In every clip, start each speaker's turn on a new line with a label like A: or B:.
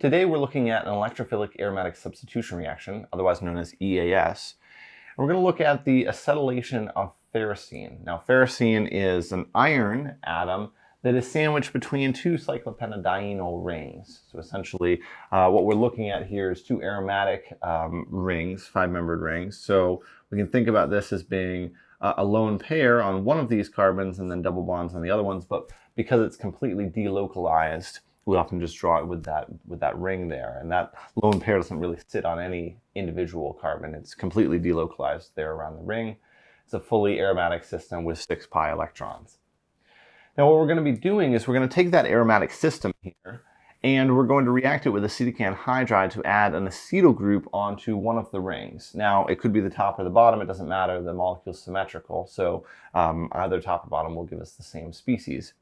A: Today we're looking at an electrophilic aromatic substitution reaction, otherwise known as EAS. And we're going to look at the acetylation of ferrocene. Now, ferrocene is an iron atom that is sandwiched between two cyclopentadienyl rings. So essentially, what we're looking at here is two aromatic rings, five-membered rings. So we can think about this as being a lone pair on one of these carbons and then double bonds on the other ones. But because it's completely delocalized, we often just draw it with that ring there. And that lone pair doesn't really sit on any individual carbon. It's completely delocalized there around the ring. It's a fully aromatic system with 6 pi electrons. Now what we're going to be doing is we're going to take that aromatic system here and we're going to react it with acetic anhydride to add an acetyl group onto one of the rings. Now it could be the top or the bottom, it doesn't matter, the molecule's symmetrical, so either top or bottom will give us the same species.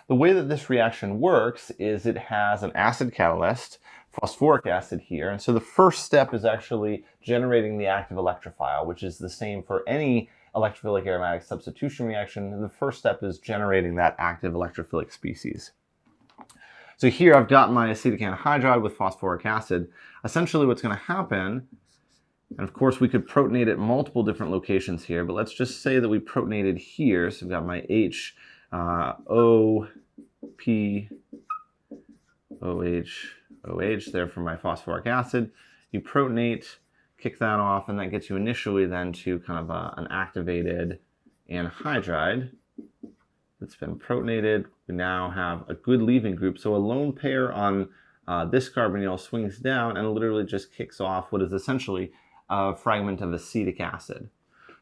A: The way that this reaction works is it has an acid catalyst, phosphoric acid here, and so the first step is actually generating the active electrophile, which is the same for any electrophilic aromatic substitution reaction. The first step is generating that active electrophilic species. So here I've got my acetic anhydride with phosphoric acid. Essentially what's going to happen, and of course we could protonate at multiple different locations here, but let's just say that we protonated here. So I've got my H, O, P, OH, OH there for my phosphoric acid. You protonate, kick that off, and that gets you initially then to kind of an activated anhydride that's been protonated. We now have a good leaving group, so a lone pair on this carbonyl swings down and literally just kicks off what is essentially a fragment of acetic acid.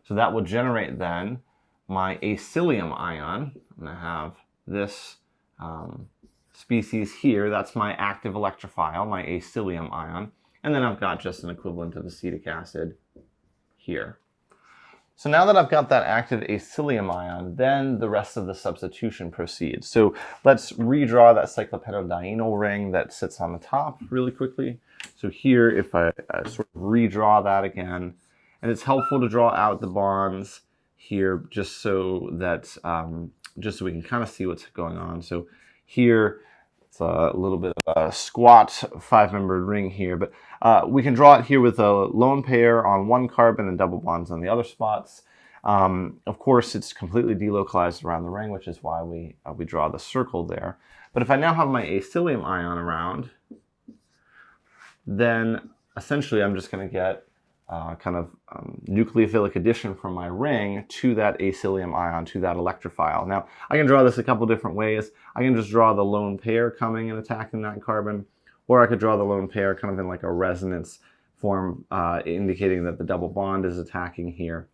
A: So that will generate then my acylium ion. I'm going to have this species here, that's my active electrophile, my acylium ion. And then I've got just an equivalent of acetic acid here. So now that I've got that active acylium ion, then the rest of the substitution proceeds. So let's redraw that cyclopentadienyl ring that sits on the top really quickly. So here, if I sort of redraw that again, and it's helpful to draw out the bonds here just so that just so we can kind of see what's going on. So here, it's a little bit of a squat five-membered ring here, but we can draw it here with a lone pair on one carbon and double bonds on the other spots. Of course, it's completely delocalized around the ring, which is why we draw the circle there. But if I now have my acylium ion around, then essentially I'm just going to get nucleophilic addition from my ring to that acylium ion, to that electrophile. Now, I can draw this a couple different ways. I can just draw the lone pair coming and attacking that carbon, or I could draw the lone pair kind of in like a resonance form, indicating that the double bond is attacking here.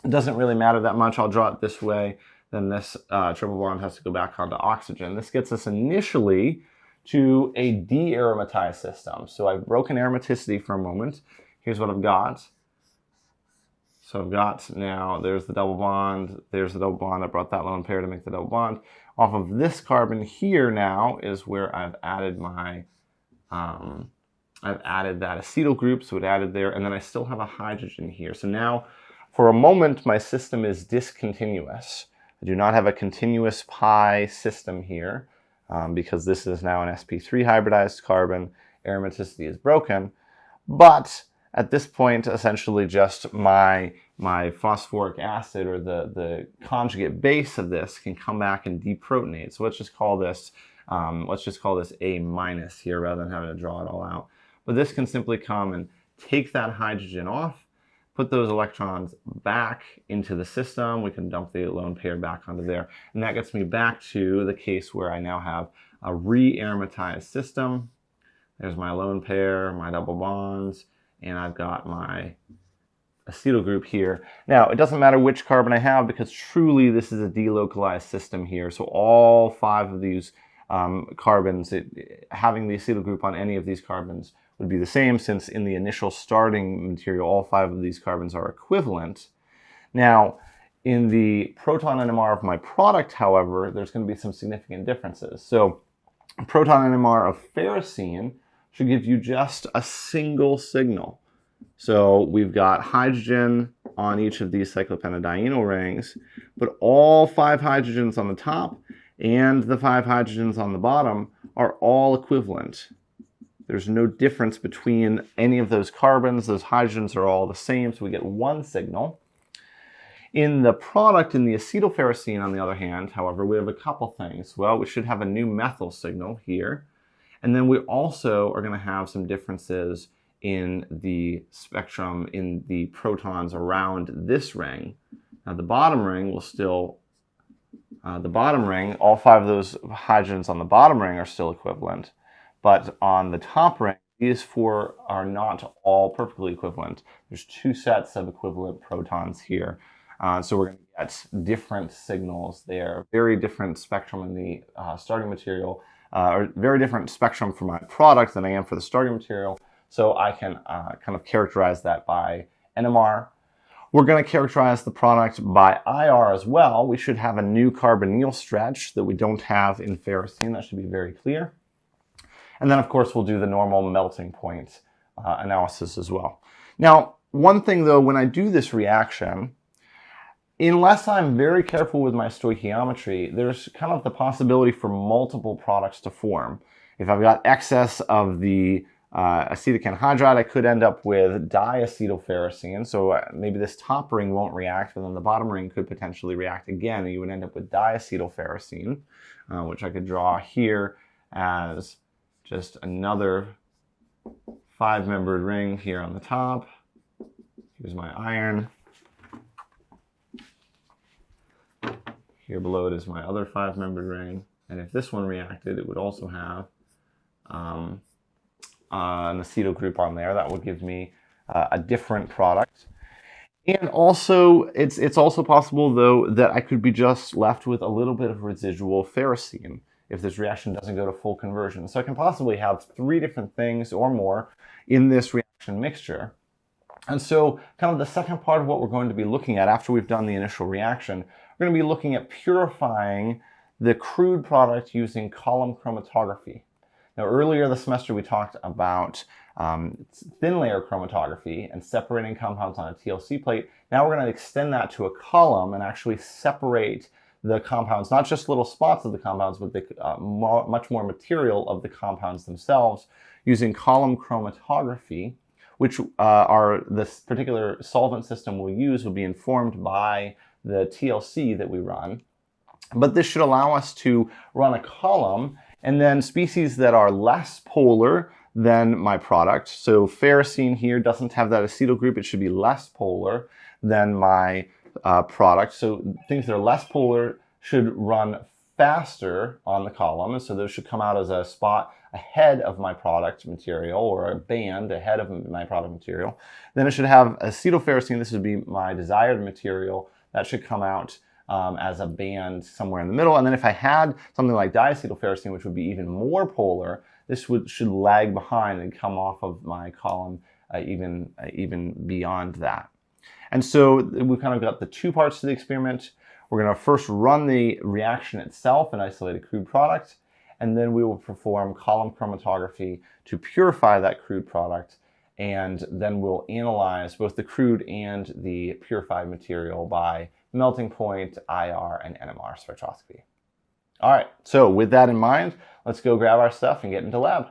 A: It doesn't really matter that much. I'll draw it this way. Then this triple bond has to go back onto oxygen. This gets us initially to a de-aromatized system. So I've broken aromaticity for a moment. Here's what I've got. So I've got now, there's the double bond, there's the double bond. I brought that lone pair to make the double bond. Off of this carbon here now is where I've added my, I've added that acetyl group, so it added there, and then I still have a hydrogen here. So now, for a moment, my system is discontinuous. I do not have a continuous pi system here because this is now an sp3 hybridized carbon. Aromaticity is broken, but at this point, essentially just my phosphoric acid, or the conjugate base of this, can come back and deprotonate. So let's just call this A minus here rather than having to draw it all out. But this can simply come and take that hydrogen off, put those electrons back into the system. We can dump the lone pair back onto there. And that gets me back to the case where I now have a re-aromatized system. There's my lone pair, my double bonds, and I've got my acetyl group here. Now, it doesn't matter which carbon I have because truly this is a delocalized system here. So all 5 of these carbons, having the acetyl group on any of these carbons would be the same, since in the initial starting material, all 5 of these carbons are equivalent. Now, in the proton NMR of my product, however, there's going to be some significant differences. So proton NMR of ferrocene should give you just a single signal. So we've got hydrogen on each of these cyclopentadienyl rings, but all 5 hydrogens on the top and the 5 hydrogens on the bottom are all equivalent. There's no difference between any of those carbons. Those hydrogens are all the same, so we get one signal. In the product, in the acetylferrocene, on the other hand, however, we have a couple things. Well, we should have a new methyl signal here. And then we also are going to have some differences in the spectrum in the protons around this ring. Now the bottom ring will still, all 5 of those hydrogens on the bottom ring are still equivalent. But on the top ring, these 4 are not all perfectly equivalent. There's 2 sets of equivalent protons here. So we're going to get different signals there, very different spectrum in the starting material, or very different spectrum for my product than I am for the starting material. So I can kind of characterize that by NMR. We're going to characterize the product by IR as well. We should have a new carbonyl stretch that we don't have in ferrocene. That should be very clear. And then, of course, we'll do the normal melting point analysis as well. Now, one thing, though, when I do this reaction, unless I'm very careful with my stoichiometry, there's kind of the possibility for multiple products to form. If I've got excess of the acetic anhydride, I could end up with diacetylferrocene. So maybe this top ring won't react, but then the bottom ring could potentially react again, and you would end up with diacetylferrocene, which I could draw here as just another 5-membered ring here on the top. Here's my iron. Here below it is my other 5-membered ring. And if this one reacted, it would also have an acetyl group on there. That would give me a different product. And also, it's also possible, though, that I could be just left with a little bit of residual ferrocene if this reaction doesn't go to full conversion. So I can possibly have 3 different things or more in this reaction mixture. And so kind of the second part of what we're going to be looking at after we've done the initial reaction, we're going to be looking at purifying the crude product using column chromatography. Now, earlier this semester, we talked about thin layer chromatography and separating compounds on a TLC plate. Now we're going to extend that to a column and actually separate the compounds, not just little spots of the compounds, but the much more material of the compounds themselves using column chromatography, which this particular solvent system we'll use will be informed by the TLC that we run. But this should allow us to run a column, and then species that are less polar than my product. So ferrocene here doesn't have that acetyl group. It should be less polar than my product. So things that are less polar should run faster on the column. And so those should come out as a spot ahead of my product material, or a band ahead of my product material. Then it should have acetylferrocene. This would be my desired material. That should come out as a band somewhere in the middle. And then if I had something like diacetylferrocene, which would be even more polar, this should lag behind and come off of my column even beyond that. And so we've kind of got the 2 parts to the experiment. We're going to first run the reaction itself and isolate a crude product, and then we will perform column chromatography to purify that crude product, and then we'll analyze both the crude and the purified material by melting point, IR, and NMR spectroscopy. All right, so with that in mind, let's go grab our stuff and get into lab.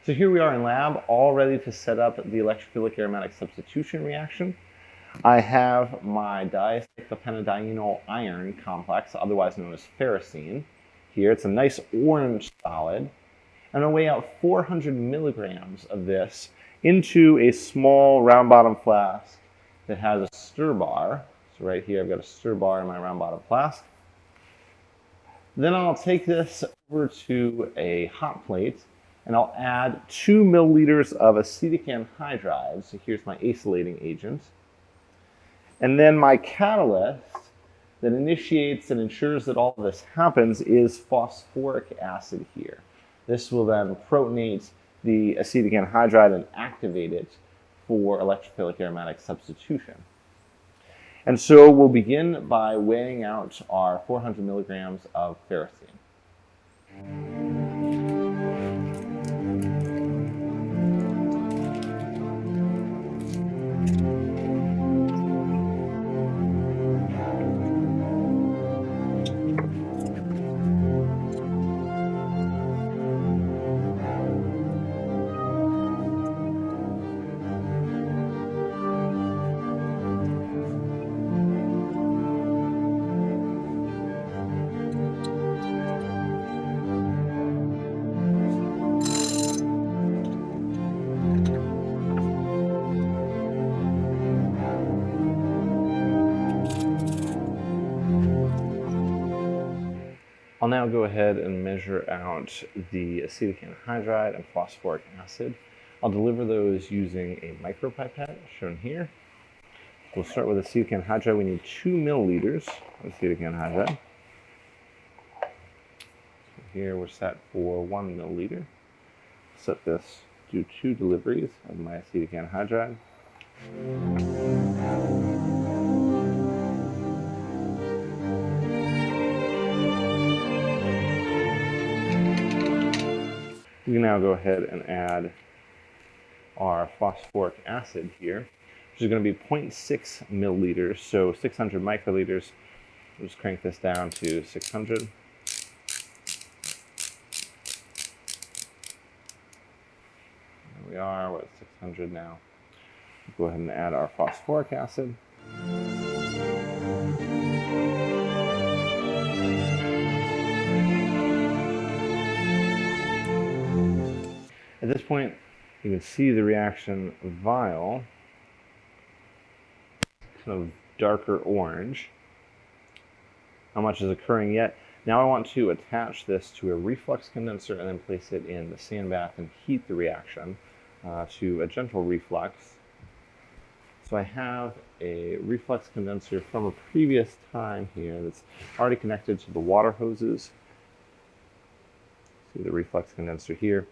A: So here we are in lab, all ready to set up the electrophilic aromatic substitution reaction. I have my dicyclopentadienyl iron complex, otherwise known as ferrocene. Here, it's a nice orange solid. I'm going to weigh out 400 milligrams of this into a small round bottom flask that has a stir bar. So right here, I've got a stir bar in my round bottom flask. Then I'll take this over to a hot plate, and I'll add 2 milliliters of acetic anhydride. So here's my acylating agent. And then my catalyst that initiates and ensures that all of this happens is phosphoric acid here. This will then protonate the acetic anhydride and activate it for electrophilic aromatic substitution. And so we'll begin by weighing out our 400 milligrams of ferrocene. I'll now go ahead and measure out the acetic anhydride and phosphoric acid. I'll deliver those using a micropipette shown here. We'll start with acetic anhydride. We need 2 milliliters of acetic anhydride. So here we're set for 1 milliliter. Set this, do 2 deliveries of my acetic anhydride. We can now go ahead and add our phosphoric acid here, which is going to be 0.6 milliliters, so 600 microliters. We'll just crank this down to 600. There we are, we're at 600 now. Go ahead and add our phosphoric acid. At this point, you can see the reaction vial, kind of darker orange. Not much is occurring yet. Now I want to attach this to a reflux condenser and then place it in the sand bath and heat the reaction to a gentle reflux. So I have a reflux condenser from a previous time here that's already connected to the water hoses. See the reflux condenser here.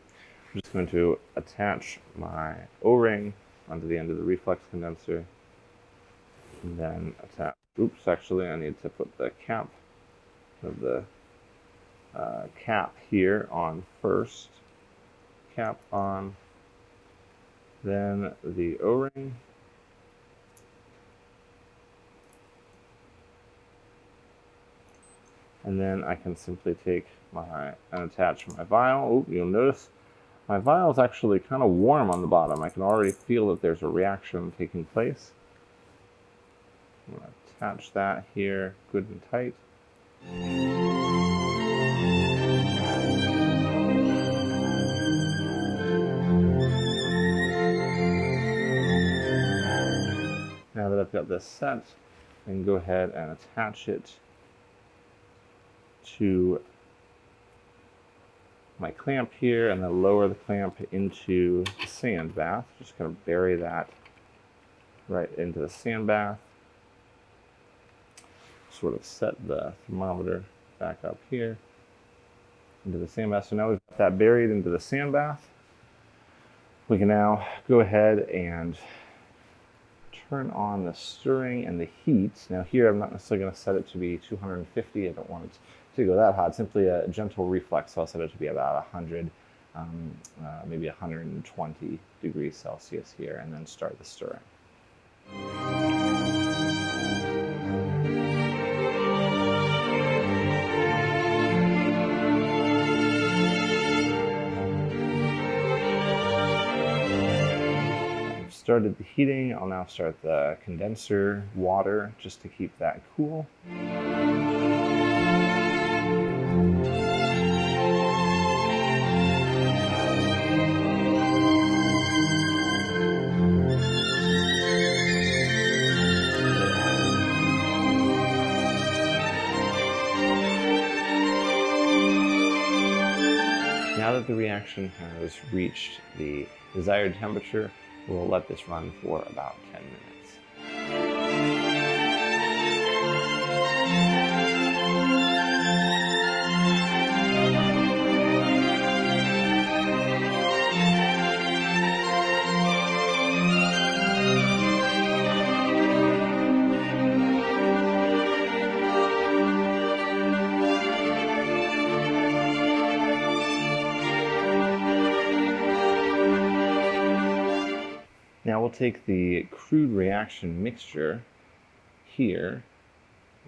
A: I'm just going to attach my O-ring onto the end of the reflux condenser, and then attach, oops, actually I need to put the cap of the cap here on first. Cap on, then the O-ring. And then I can simply take and attach my vial. Oh, you'll notice my vial is actually kind of warm on the bottom. I can already feel that there's a reaction taking place. I'm going to attach that here good and tight. Now that I've got this set, I can go ahead and attach it to my clamp here and then lower the clamp into the sand bath. Just kind of bury that right into the sand bath. Sort of set the thermometer back up here into the sand bath. So now we've got that buried into the sand bath. We can now go ahead and turn on the stirring and the heat. Now here I'm not necessarily going to set it to be 250. I don't want it to go that hot. Simply a gentle reflux, so I'll set it to be about 100, maybe 120 degrees Celsius here, and then start the stirring. I've started the heating. I'll now start the condenser water just to keep that cool. Now that the reaction has reached the desired temperature, we'll let this run for about 10 minutes. Now we'll take the crude reaction mixture here,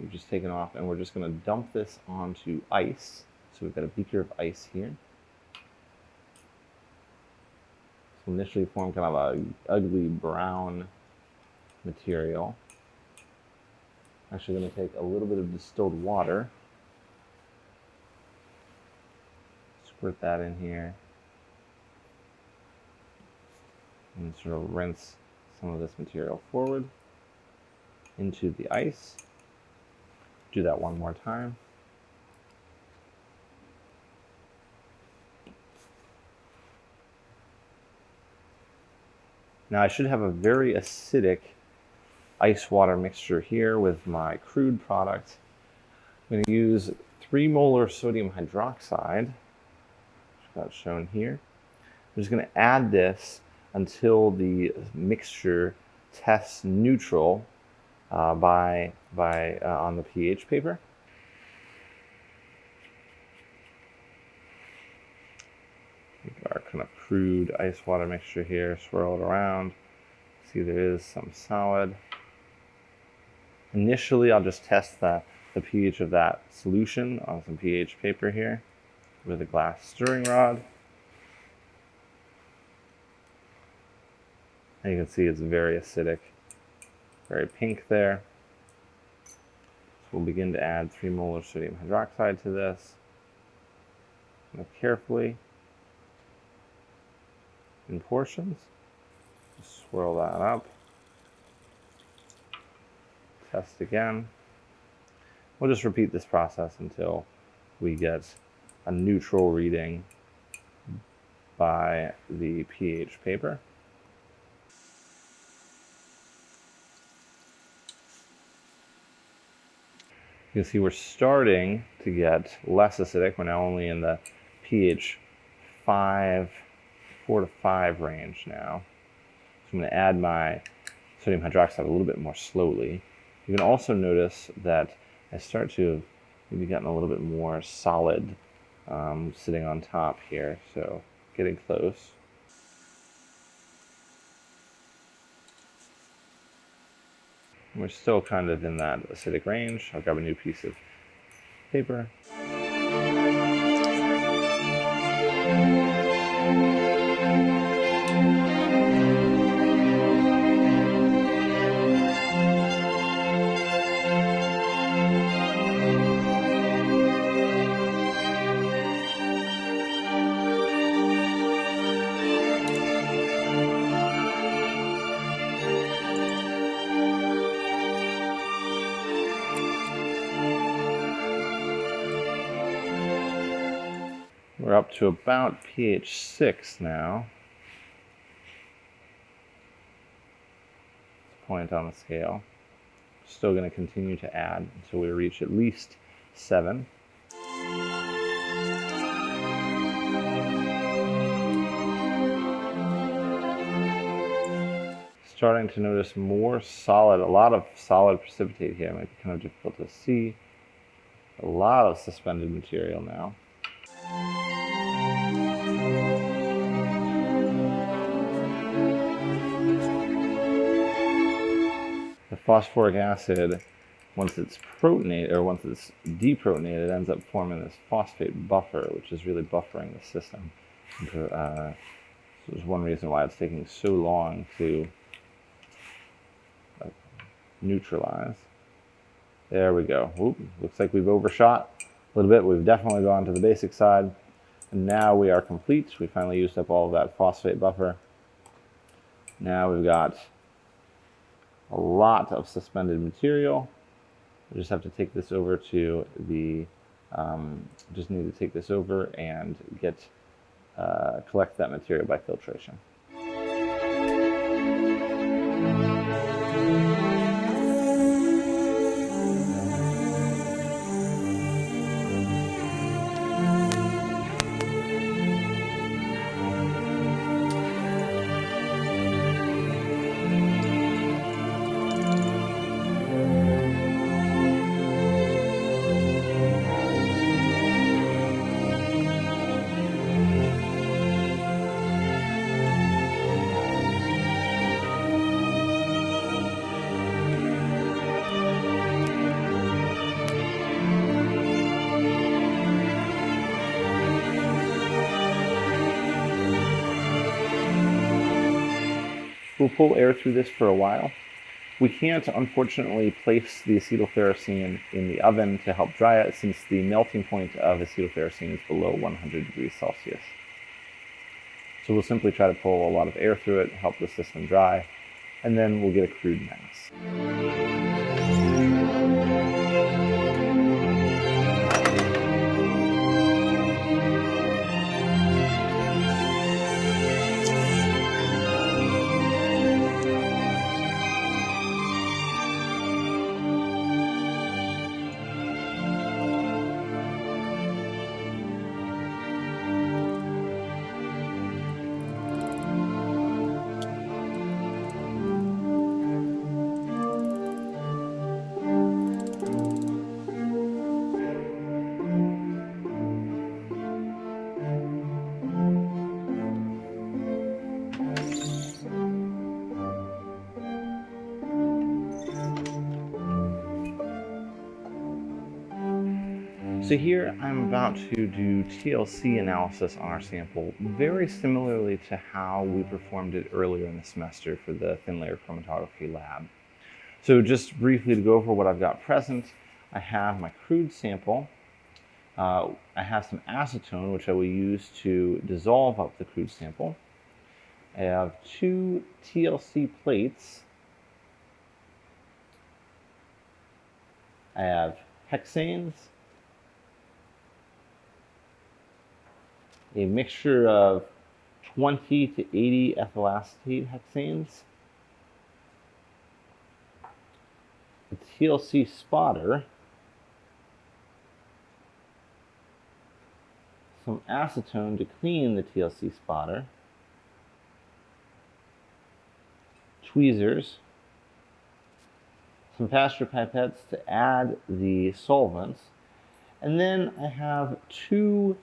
A: we've just taken off, and we're just going to dump this onto ice. So we've got a beaker of ice here. So initially form kind of an ugly brown material. Actually going to take a little bit of distilled water, squirt that in here, and sort of rinse some of this material forward into the ice. Do that one more time. Now I should have a very acidic ice water mixture here with my crude product. I'm going to use 3 molar sodium hydroxide, which I've got shown here. I'm just going to add this until the mixture tests neutral on the pH paper. Our kind of crude ice water mixture here, swirl it around. See, there is some solid. Initially, I'll just test the pH of that solution on some pH paper here with a glass stirring rod. And you can see it's very acidic, very pink there. So we'll begin to add 3 molar sodium hydroxide to this. Carefully, in portions. Just swirl that up. Test again. We'll just repeat this process until we get a neutral reading by the pH paper. You can see we're starting to get less acidic. We're now only in the pH 4 to 5 range now. So I'm going to add my sodium hydroxide a little bit more slowly. You can also notice that I start to have maybe gotten a little bit more solid sitting on top here, so getting close. We're still kind of in that acidic range. I'll grab a new piece of paper. We're up to about pH 6 now. Point on the scale. Still going to continue to add until we reach at least 7. Starting to notice more solid, a lot of solid precipitate here. It might be kind of difficult to see. A lot of suspended material now. The phosphoric acid, once it's protonated, or once it's deprotonated, ends up forming this phosphate buffer, which is really buffering the system. So there's one reason why it's taking so long to neutralize. There we go. Oop, looks like we've overshot a little bit. We've definitely gone to the basic side. And now we are complete. We finally used up all of that phosphate buffer. Now we've got a lot of suspended material. We just have to take this over to the, just need to take this over and get, collect that material by filtration. We'll pull air through this for a while. We can't, unfortunately, place the acetylferrocene in the oven to help dry it, since the melting point of acetylferrocene is below 100 degrees Celsius. So we'll simply try to pull a lot of air through it, help the system dry, and then we'll get a crude mass. So here I'm about to do TLC analysis on our sample, very similarly to how we performed it earlier in the semester for the thin layer chromatography lab. So just briefly to go over what I've got present, I have my crude sample. I have some acetone, which I will use to dissolve up the crude sample. I have 2 TLC plates. I have hexanes, a mixture of 20 to 80 ethyl acetate hexanes, a TLC spotter, some acetone to clean the TLC spotter, tweezers, some Pasteur pipettes to add the solvents, and then I have 2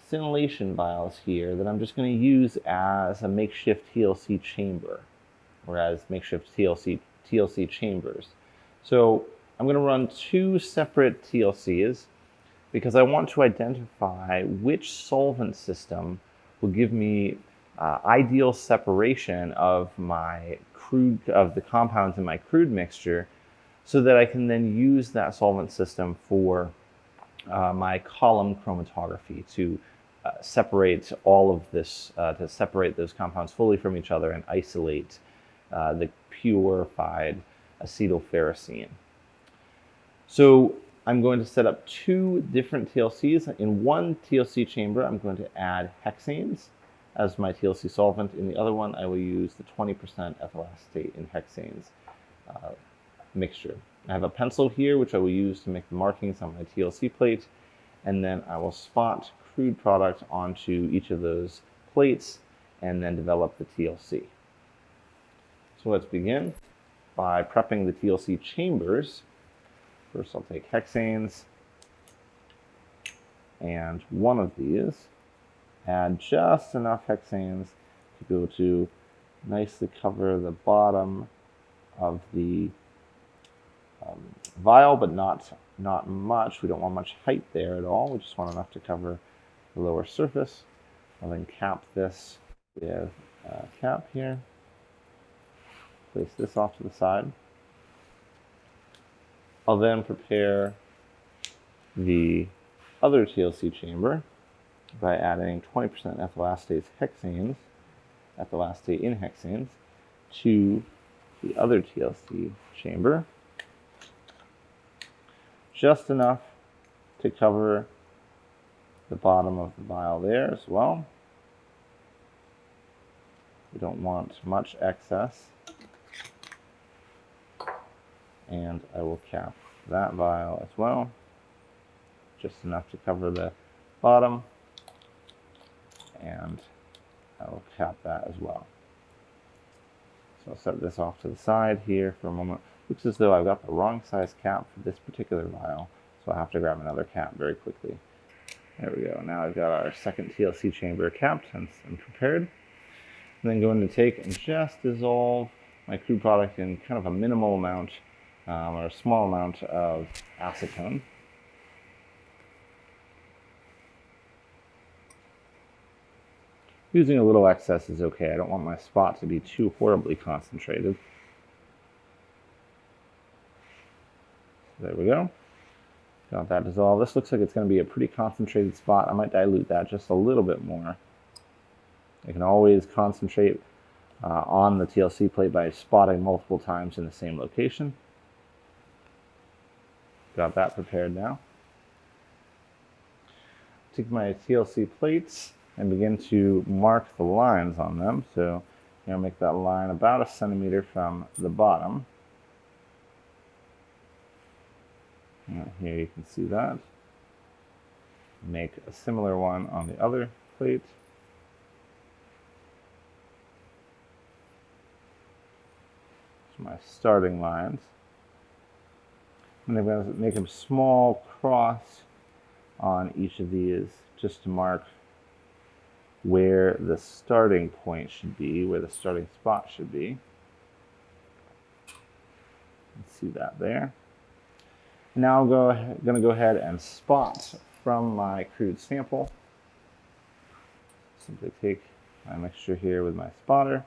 A: scintillation vials here that I'm just going to use as a makeshift TLC chamber, or as makeshift TLC chambers. So I'm going to run 2 separate TLCs because I want to identify which solvent system will give me ideal separation of the compounds in my crude mixture, so that I can then use that solvent system for my column chromatography to separate all of this, to separate those compounds fully from each other and isolate the purified acetylferrocene. So I'm going to set up 2 different TLCs. In one TLC chamber, I'm going to add hexanes as my TLC solvent. In the other one, I will use the 20% ethyl acetate in hexanes mixture. I have a pencil here, which I will use to make the markings on my TLC plate, and then I will spot crude product onto each of those plates and then develop the TLC. So let's begin by prepping the TLC chambers. First, I'll take hexanes and one of these. Add just enough hexanes to go to nicely cover the bottom of the vial, but not much. We don't want much height there at all. We just want enough to cover the lower surface. I'll then cap this with a cap here. Place this off to the side. I'll then prepare the other TLC chamber by adding 20% ethyl acetate in hexanes to the other TLC chamber. Just enough to cover the bottom of the vial there as well. We don't want much excess. And I will cap that vial as well. Just enough to cover the bottom. And I will cap that as well. So I'll set this off to the side here for a moment. Looks as though I've got the wrong size cap for this particular vial, so I'll have to grab another cap very quickly. There we go. Now I've got our second TLC chamber capped and prepared. I'm then going to take and just dissolve my crude product in kind of a minimal amount, or a small amount of acetone. Using a little excess is okay. I don't want my spot to be too horribly concentrated. There we go. Got that dissolved. This looks like it's going to be a pretty concentrated spot. I might dilute that just a little bit more. I can always concentrate on the TLC plate by spotting multiple times in the same location. Got that prepared now. Take my TLC plates and begin to mark the lines on them. So make that line about 1 centimeter from the bottom. Here you can see that. Make a similar one on the other plate. So my starting lines. And I'm going to make a small cross on each of these just to mark where the starting point should be, where the starting spot should be. You can see that there. Now I'm going to go ahead and spot from my crude sample. Simply take my mixture here with my spotter.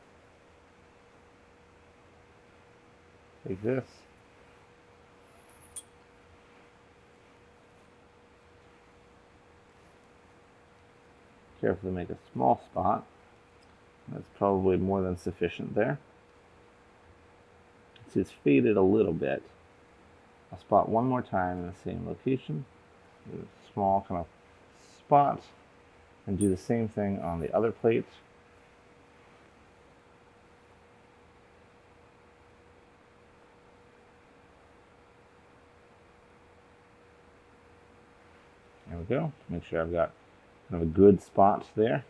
A: Take this. Carefully make a small spot. That's probably more than sufficient there. See, it's faded a little bit. I'll spot one more time in the same location. Do a small kind of spot. And do the same thing on the other plate. There we go. Make sure I've got kind of a good spot there.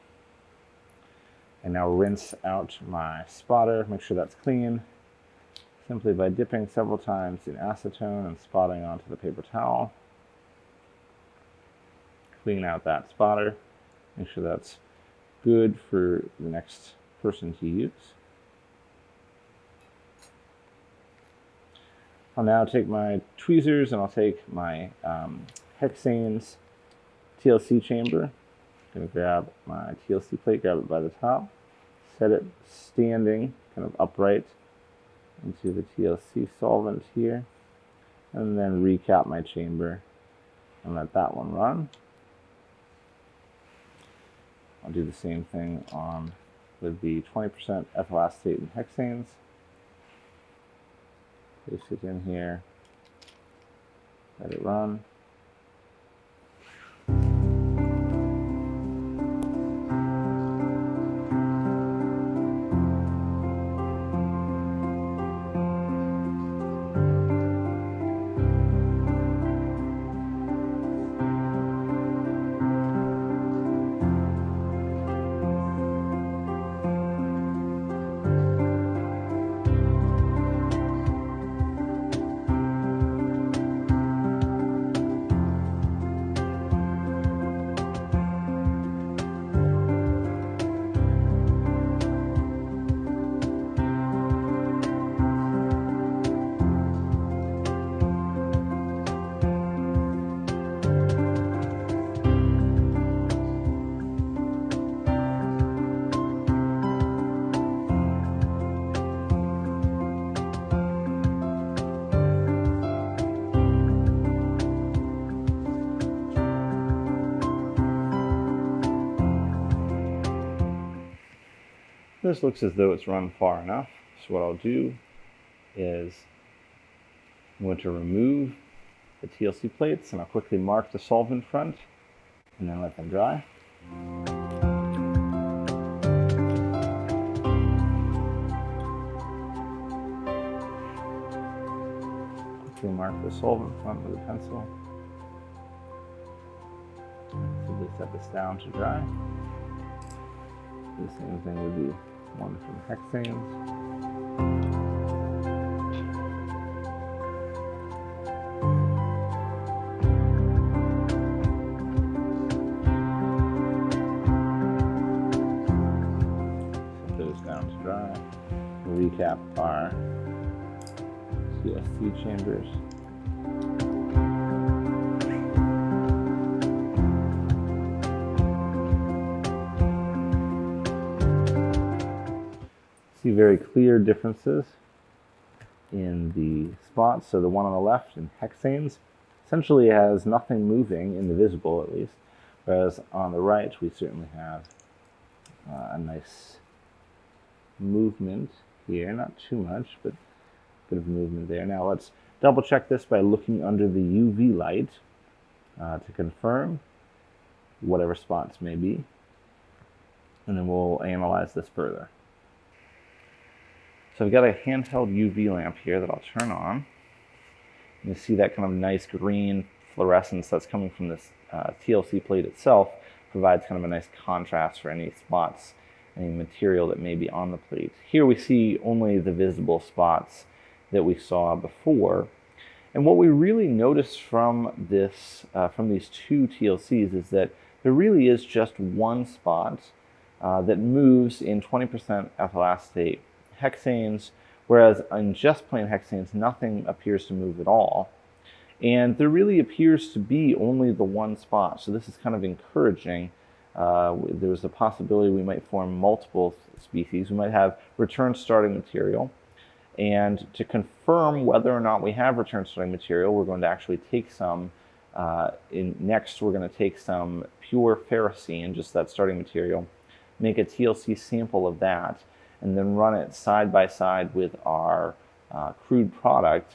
A: And now rinse out my spotter. Make sure that's clean. Simply by dipping several times in acetone and spotting onto the paper towel. Clean out that spotter. Make sure that's good for the next person to use. I'll now take my tweezers and I'll take my hexanes TLC chamber. I'm going to grab my TLC plate, grab it by the top, set it standing, kind of upright into the TLC solvent here, and then recap my chamber and let that one run. I'll do the same thing on with the 20% ethyl acetate and hexanes. Place it in here, let it run. This looks as though it's run far enough. So what I'll do is I'm going to remove the TLC plates and I'll quickly mark the solvent front and then let them dry. Quickly mark the solvent front with a pencil. Simply set this down to dry. Do the same thing with the one from hexanes. Set those down to dry. Recap our TLC chambers. See very clear differences in the spots. So the one on the left in hexanes essentially has nothing moving in the visible, at least, whereas on the right we certainly have a nice movement here, not too much, but a bit of movement there. Now let's double check this by looking under the UV light to confirm whatever spots may be, and then we'll analyze this further. So I've got a handheld UV lamp here that I'll turn on. You see that kind of nice green fluorescence that's coming from this TLC plate itself provides kind of a nice contrast for any spots, any material that may be on the plate. Here we see only the visible spots that we saw before. And what we really notice from this, from these two TLCs is that there really is just one spot that moves in 20% ethyl acetate hexanes, whereas in just plain hexanes, nothing appears to move at all. And there really appears to be only the one spot, so this is kind of encouraging. There's a possibility we might form multiple species. We might have return starting material. And to confirm whether or not we have return starting material, we're going to actually take some, next we're going to take some pure ferrocene, just that starting material, make a TLC sample of that, and then run it side by side with our crude product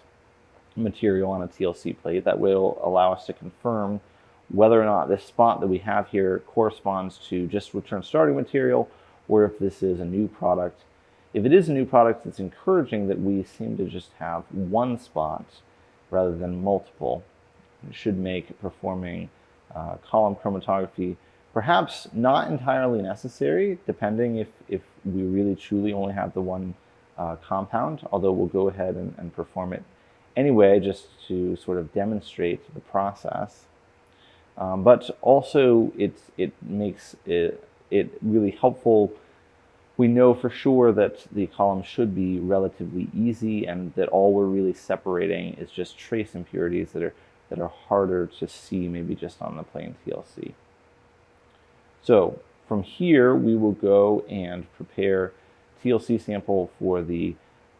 A: material on a TLC plate. That will allow us to confirm whether or not this spot that we have here corresponds to just return starting material, or if this is a new product. If it is a new product, it's encouraging that we seem to just have one spot rather than multiple. It should make performing column chromatography perhaps not entirely necessary, depending if we really truly only have the one compound, although we'll go ahead and perform it anyway, just to sort of demonstrate the process. But also it makes it really helpful. We know for sure that the column should be relatively easy, and that all we're really separating is just trace impurities that are harder to see maybe just on the plain TLC. So from here we will go and prepare TLC sample for the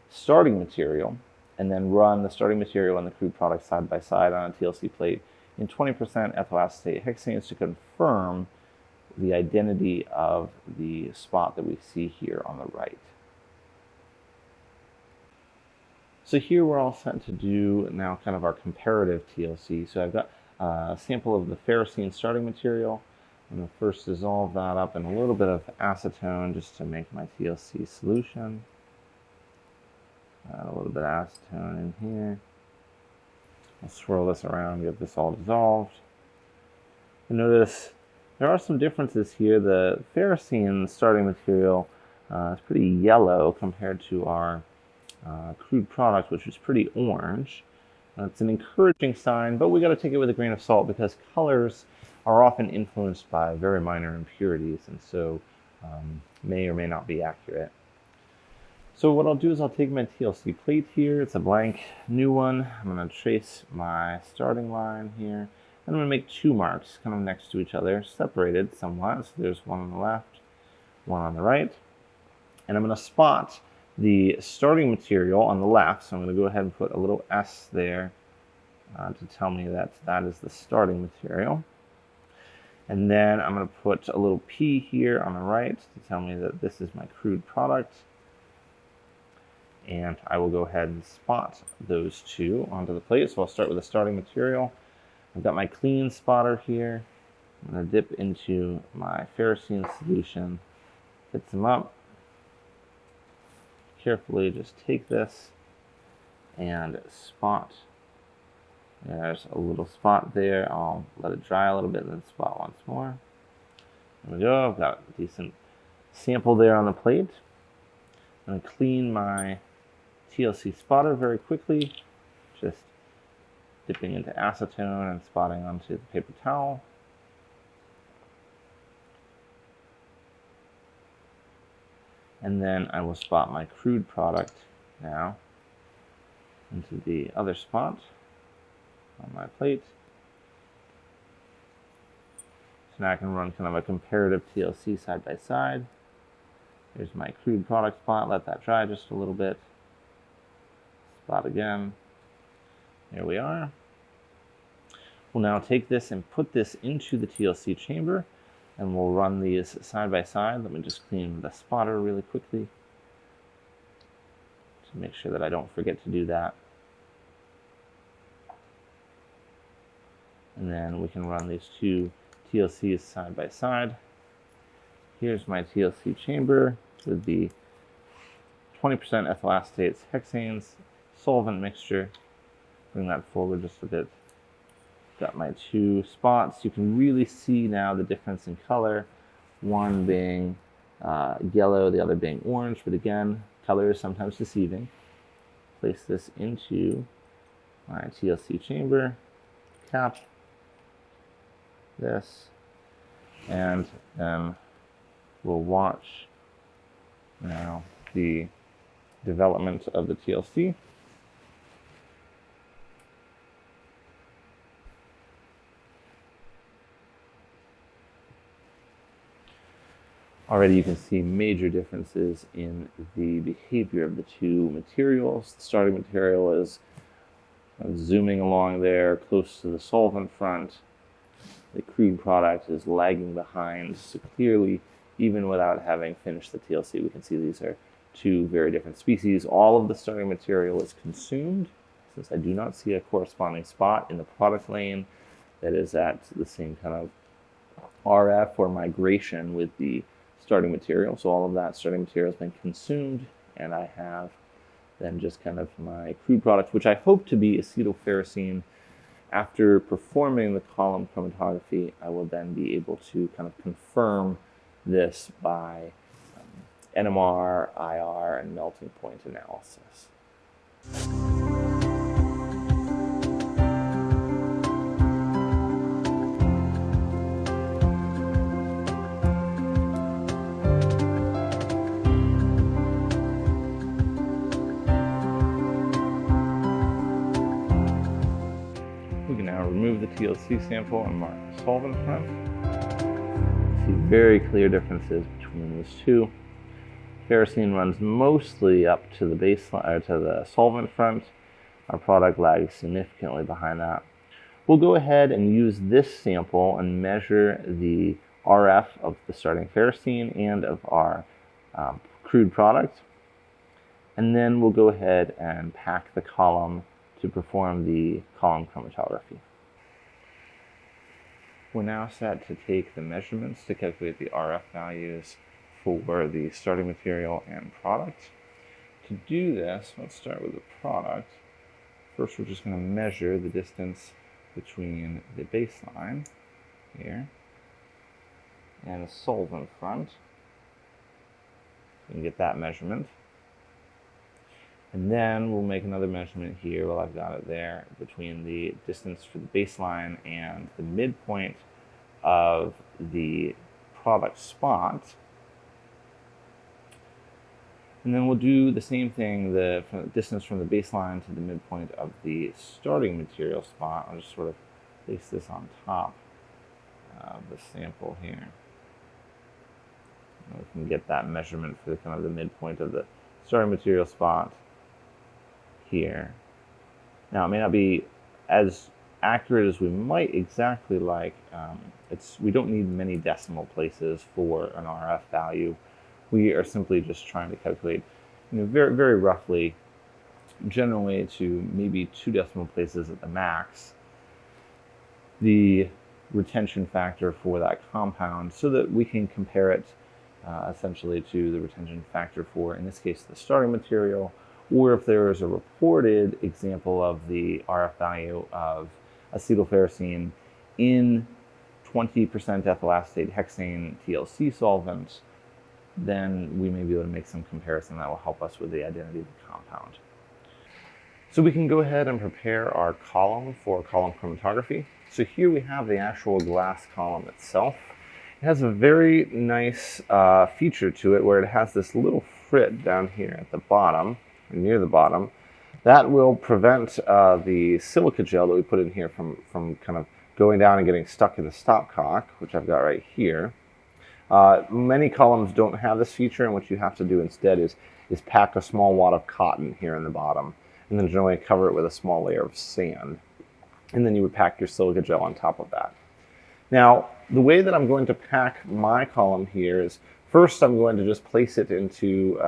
A: starting material, and then run the starting material and the crude product side by side on a TLC plate in 20% ethyl acetate hexanes to confirm the identity of the spot that we see here on the right. So here we're all set to do now kind of our comparative TLC. So I've got a sample of the ferrocene starting material. I'm going to first dissolve that up in a little bit of acetone just to make my TLC solution. Add a little bit of acetone in here. I'll swirl this around, get this all dissolved. And notice there are some differences here. The ferrocene starting material is pretty yellow compared to our crude product, which is pretty orange. It's an encouraging sign, but we got to take it with a grain of salt because colors are often influenced by very minor impurities, and so may or may not be accurate. So what I'll do is I'll take my TLC plate here. It's a blank new one. I'm going to trace my starting line here. I'm going to make two marks kind of next to each other, separated somewhat. So there's one on the left, one on the right. And I'm going to spot the starting material on the left. So I'm going to go ahead and put a little S there to tell me that that is the starting material. And then I'm going to put a little P here on the right to tell me that this is my crude product. And I will go ahead and spot those two onto the plate. So I'll start with the starting material. I've got my clean spotter here. I'm going to dip into my ferrocene solution, hit them up. Carefully just take this and spot. There's a little spot there. I'll let it dry a little bit and then spot once more. There we go. I've got a decent sample there on the plate. I'm going to clean my TLC spotter very quickly, just dipping into acetone and spotting onto the paper towel. And then I will spot my crude product now into the other spot on my plate. So now I can run kind of a comparative TLC side by side. Here's my crude product spot, let that dry just a little bit. Spot again. There we are. We'll now take this and put this into the TLC chamber, and we'll run these side by side. Let me just clean the spotter really quickly to make sure that I don't forget to do that. And then we can run these two TLCs side by side. Here's my TLC chamber with the 20% ethyl acetates hexanes solvent mixture. Bring that forward just a bit. Got my two spots. You can really see now the difference in color, one being yellow, the other being orange, but again, color is sometimes deceiving. Place this into my TLC chamber, cap this, and then we'll watch now the development of the TLC. Already you can see major differences in the behavior of the two materials. The starting material is zooming along there close to the solvent front. The crude product is lagging behind. So clearly, even without having finished the TLC, we can see these are two very different species. All of the starting material is consumed, since I do not see a corresponding spot in the product lane that is at the same kind of RF or migration with the starting material. So all of that starting material has been consumed, and I have then just kind of my crude product, which I hope to be acetylferrocene. After performing the column chromatography, I will then be able to kind of confirm this by NMR, IR, and melting point analysis. We can now remove the TLC sample and mark the solvent front. See very clear differences between those two. Ferrocene runs mostly up to the baseline, or to the solvent front. Our product lags significantly behind that. We'll go ahead and use this sample and measure the RF of the starting ferrocene and of our crude product. And then we'll go ahead and pack the column to perform the column chromatography. We're now set to take the measurements to calculate the RF values for the starting material and product. To do this, let's start with the product. First, we're just going to measure the distance between the baseline here and the solvent front. You can get that measurement. And then we'll make another measurement here, well, I've got it there, between the distance for the baseline and the midpoint of the product spot. And then we'll do the same thing, the distance from the baseline to the midpoint of the starting material spot. I'll just sort of place this on top of the sample here. And we can get that measurement for the kind of the midpoint of the starting material spot here. Now, it may not be as accurate as we might exactly like. We don't need many decimal places for an RF value. We are simply just trying to calculate, very, very roughly, generally to maybe 2 decimal places at the max, the retention factor for that compound, so that we can compare it essentially to the retention factor for, in this case, the starting material, or if there is a reported example of the RF value of acetylferrocene in 20% ethyl acetate hexane TLC solvent, then we may be able to make some comparison that will help us with the identity of the compound. So we can go ahead and prepare our column for column chromatography. So here we have the actual glass column itself. It has a very nice feature to it where it has this little frit down here at the bottom, near the bottom, that will prevent the silica gel that we put in here from kind of going down and getting stuck in the stopcock, which I've got right here. Many columns don't have this feature, and what you have to do instead is pack a small wad of cotton here in the bottom, and then generally cover it with a small layer of sand. And then you would pack your silica gel on top of that. Now, the way that I'm going to pack my column here is, first I'm going to just place it into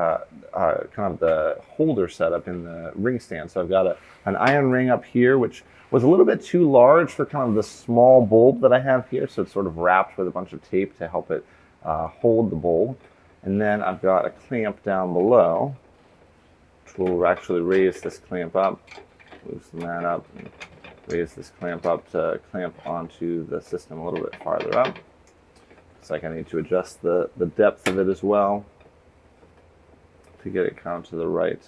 A: kind of the holder setup in the ring stand. So I've got an iron ring up here, which was a little bit too large for kind of the small bulb that I have here, so it's sort of wrapped with a bunch of tape to help it hold the bulb. And then I've got a clamp down below, which will actually raise this clamp up, loosen that up, and raise this clamp up to clamp onto the system a little bit farther up. Looks like I need to adjust the depth of it as well to get it kind of to the right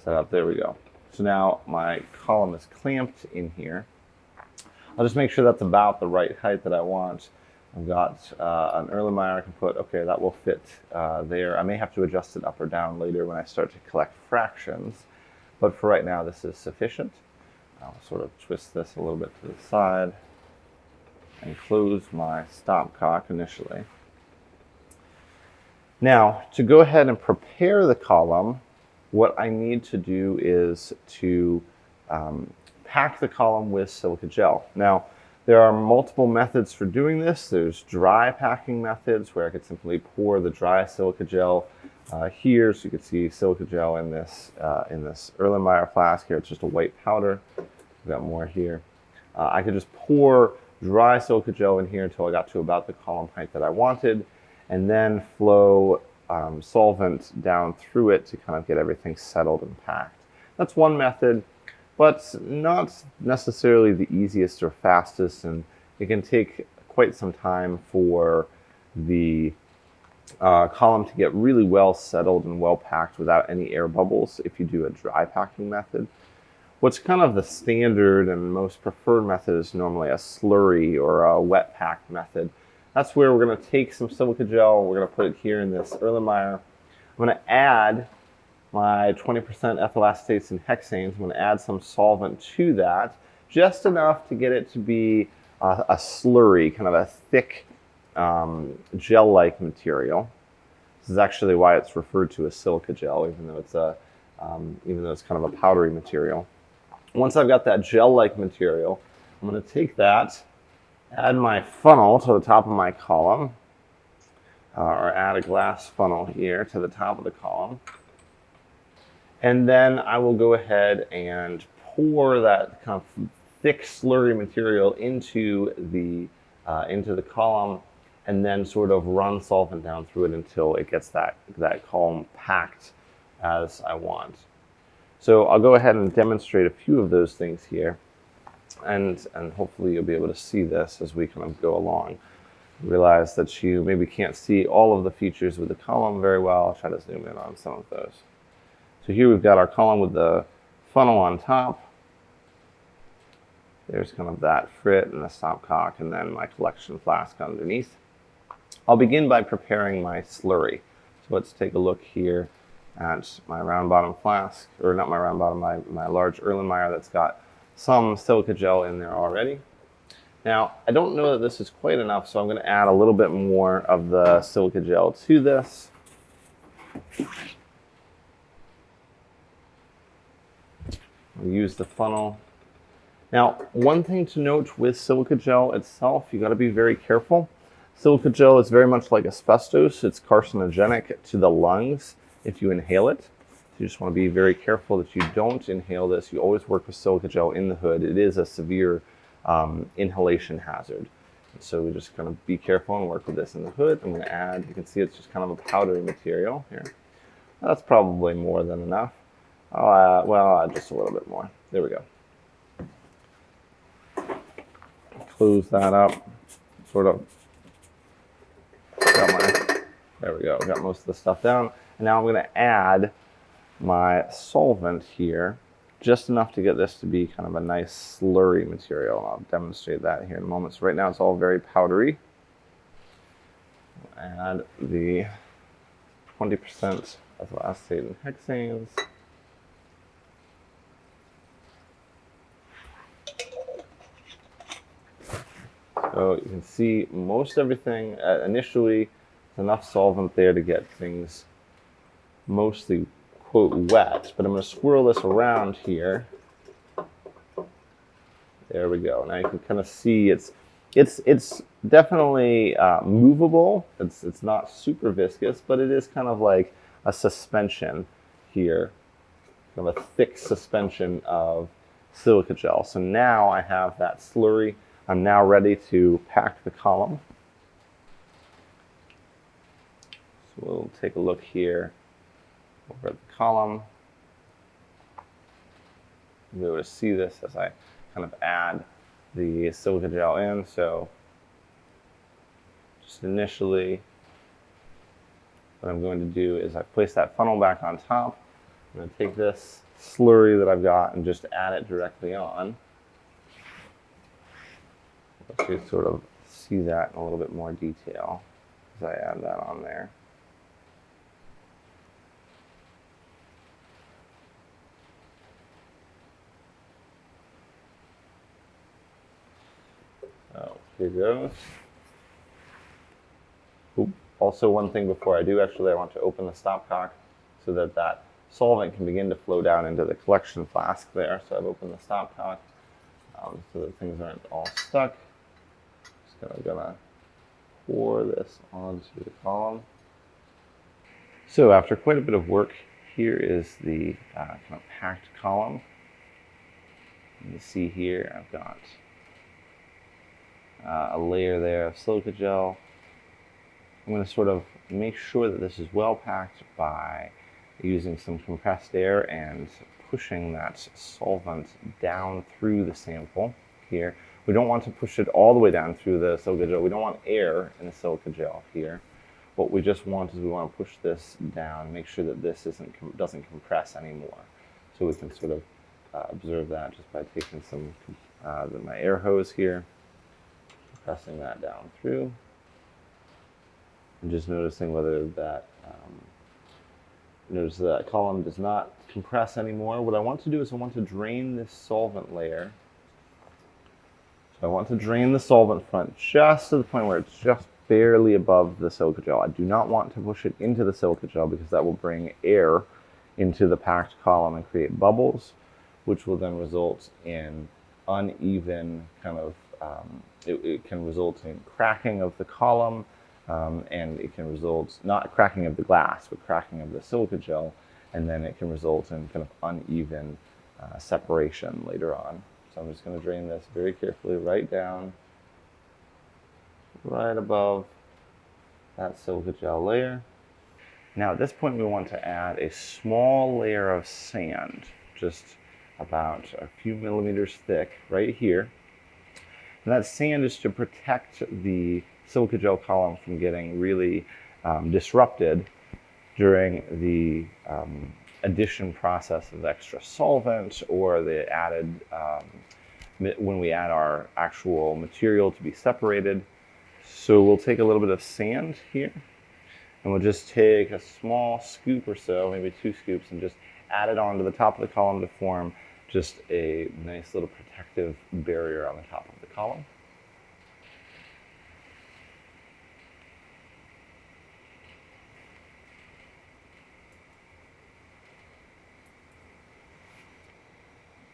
A: setup. There we go. So now my column is clamped in here. I'll just make sure that's about the right height that I want. I've got an Erlenmeyer I can put, okay, that will fit there. I may have to adjust it up or down later when I start to collect fractions, but for right now this is sufficient. I'll sort of twist this a little bit to the side and close my stopcock initially. Now, to go ahead and prepare the column, what I need to do is to pack the column with silica gel. Now, there are multiple methods for doing this. There's dry packing methods where I could simply pour the dry silica gel here, so you can see silica gel in this Erlenmeyer flask here. It's just a white powder. We've got more here. I could just pour dry silica gel in here until I got to about the column height that I wanted, and then flow solvent down through it to kind of get everything settled and packed. That's one method, but not necessarily the easiest or fastest, and it can take quite some time for the column to get really well settled and well packed without any air bubbles if you do a dry packing method. What's kind of the standard and most preferred method is normally a slurry or a wet pack method. That's where we're going to take some silica gel, we're going to put it here in this Erlenmeyer. I'm going to add my 20% ethyl acetates and hexanes. I'm going to add some solvent to that, just enough to get it to be a slurry, kind of a thick gel-like material. This is actually why it's referred to as silica gel, even though it's kind of a powdery material. Once I've got that gel-like material, I'm going to take that, add my funnel to the top of my column, or add a glass funnel here to the top of the column. And then I will go ahead and pour that kind of thick slurry material into the column, and then sort of run solvent down through it until it gets that column packed as I want. So I'll go ahead and demonstrate a few of those things here, and hopefully you'll be able to see this as we kind of go along. Realize that you maybe can't see all of the features with the column very well. I'll try to zoom in on some of those. So here we've got our column with the funnel on top. There's kind of that frit and the stopcock, and then my collection flask underneath. I'll begin by preparing my slurry. So let's take a look here at my round bottom flask, or not my round bottom, my large Erlenmeyer that's got some silica gel in there already. Now, I don't know that this is quite enough, so I'm going to add a little bit more of the silica gel to this. I'll use the funnel. Now, one thing to note with silica gel itself, you got to be very careful. Silica gel is very much like asbestos. It's carcinogenic to the lungs if you inhale it. So you just want to be very careful that you don't inhale this. You always work with silica gel in the hood. It is a severe inhalation hazard. So we just kind of be careful and work with this in the hood. I'm going to add, you can see it's just kind of a powdery material here. That's probably more than enough. I'll add just a little bit more. There we go. Close that up, sort of. There we go, got most of the stuff down. And now I'm going to add my solvent here, just enough to get this to be kind of a nice slurry material. I'll demonstrate that here in a moment. So right now it's all very powdery. Add the 20% ethyl acetate and hexanes. So you can see most everything, initially, enough solvent there to get things mostly, quote, wet. But I'm going to swirl this around here. There we go. Now you can kind of see it's definitely movable. It's not super viscous, but it is kind of like a suspension here, kind of a thick suspension of silica gel. So now I have that slurry. I'm now ready to pack the column. So we'll take a look here over at the column. You'll be able to see this as I kind of add the silica gel in. So just initially, what I'm going to do is I place that funnel back on top. I'm going to take this slurry that I've got and just add it directly on. You sort of see that in a little bit more detail as I add that on there. So here goes. Oop, Also, one thing before I do, actually, I want to open the stopcock so that that solvent can begin to flow down into the collection flask there. So I've opened the stopcock so that things aren't all stuck. Just gonna pour this onto the column. So after quite a bit of work, here is the kind of packed column. You see here, I've got a layer there of silica gel. I'm going to sort of make sure that this is well packed by using some compressed air and pushing that solvent down through the sample here. We don't want to push it all the way down through the silica gel. We don't want air in the silica gel here. What we just want is we want to push this down, make sure that this doesn't compress anymore. So we can sort of observe that just by taking some my air hose here, pressing that down through, and just noticing whether that notice that column does not compress anymore. What I want to do is I want to drain this solvent layer. So I want to drain the solvent front just to the point where it's just barely above the silica gel. I do not want to push it into the silica gel because that will bring air into the packed column and create bubbles, which will then result in uneven kind of, it can result in cracking of the column, and it can result, not cracking of the glass, but cracking of the silica gel, and then it can result in kind of uneven separation later on. So I'm just going to drain this very carefully right down, right above that silica gel layer. Now at this point we want to add a small layer of sand, just about a few millimeters thick right here. And that sand is to protect the silica gel column from getting really disrupted during the addition process of extra solvent or the added, when we add our actual material to be separated. So we'll take a little bit of sand here, and we'll just take a small scoop or so, maybe 2 scoops, and just add it onto the top of the column to form just a nice little protective barrier on the top of the column.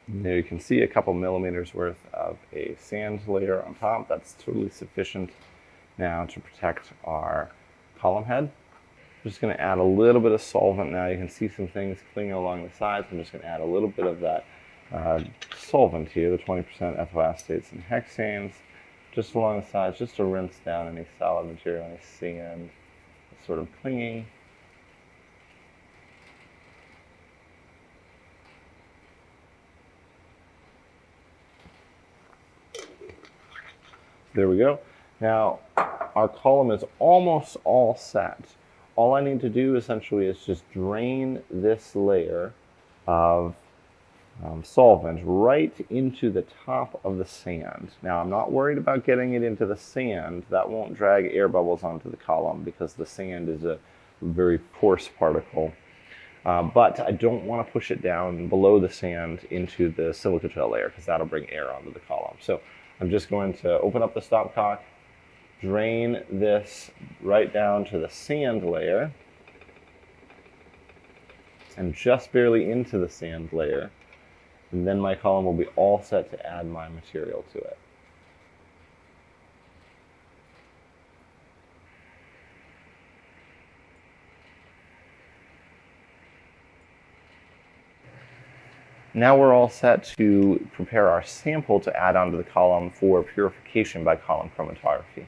A: And there you can see a couple millimeters worth of a sand layer on top. That's totally sufficient now to protect our column head. I'm just going to add a little bit of solvent now. You can see some things clinging along the sides. I'm just going to add a little bit of that solvent here, the 20% ethyl acetates and hexanes, just along the sides, just to rinse down any solid material, any sand that's sort of clinging. There we go. Now, our column is almost all set. All I need to do essentially is just drain this layer of solvent right into the top of the sand. Now, I'm not worried about getting it into the sand. That won't drag air bubbles onto the column because the sand is a very coarse particle. But I don't want to push it down below the sand into the silica gel layer because that'll bring air onto the column. So I'm just going to open up the stopcock, drain this right down to the sand layer, and just barely into the sand layer. And then my column will be all set to add my material to it. Now we're all set to prepare our sample to add onto the column for purification by column chromatography.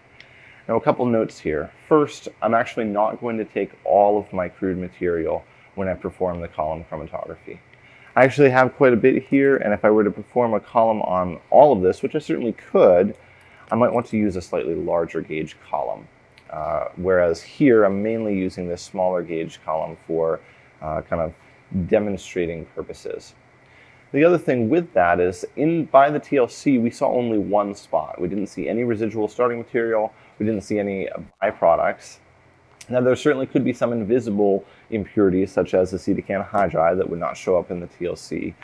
A: Now a couple notes here. First, I'm actually not going to take all of my crude material when I perform the column chromatography. I actually have quite a bit here, and if I were to perform a column on all of this, which I certainly could, I might want to use a slightly larger gauge column. Whereas here, I'm mainly using this smaller gauge column for kind of demonstrating purposes. The other thing with that is, by the TLC, we saw only one spot. We didn't see any residual starting material. We didn't see any byproducts. Now, there certainly could be some invisible impurities, such as acetic anhydride, that would not show up in the TLC.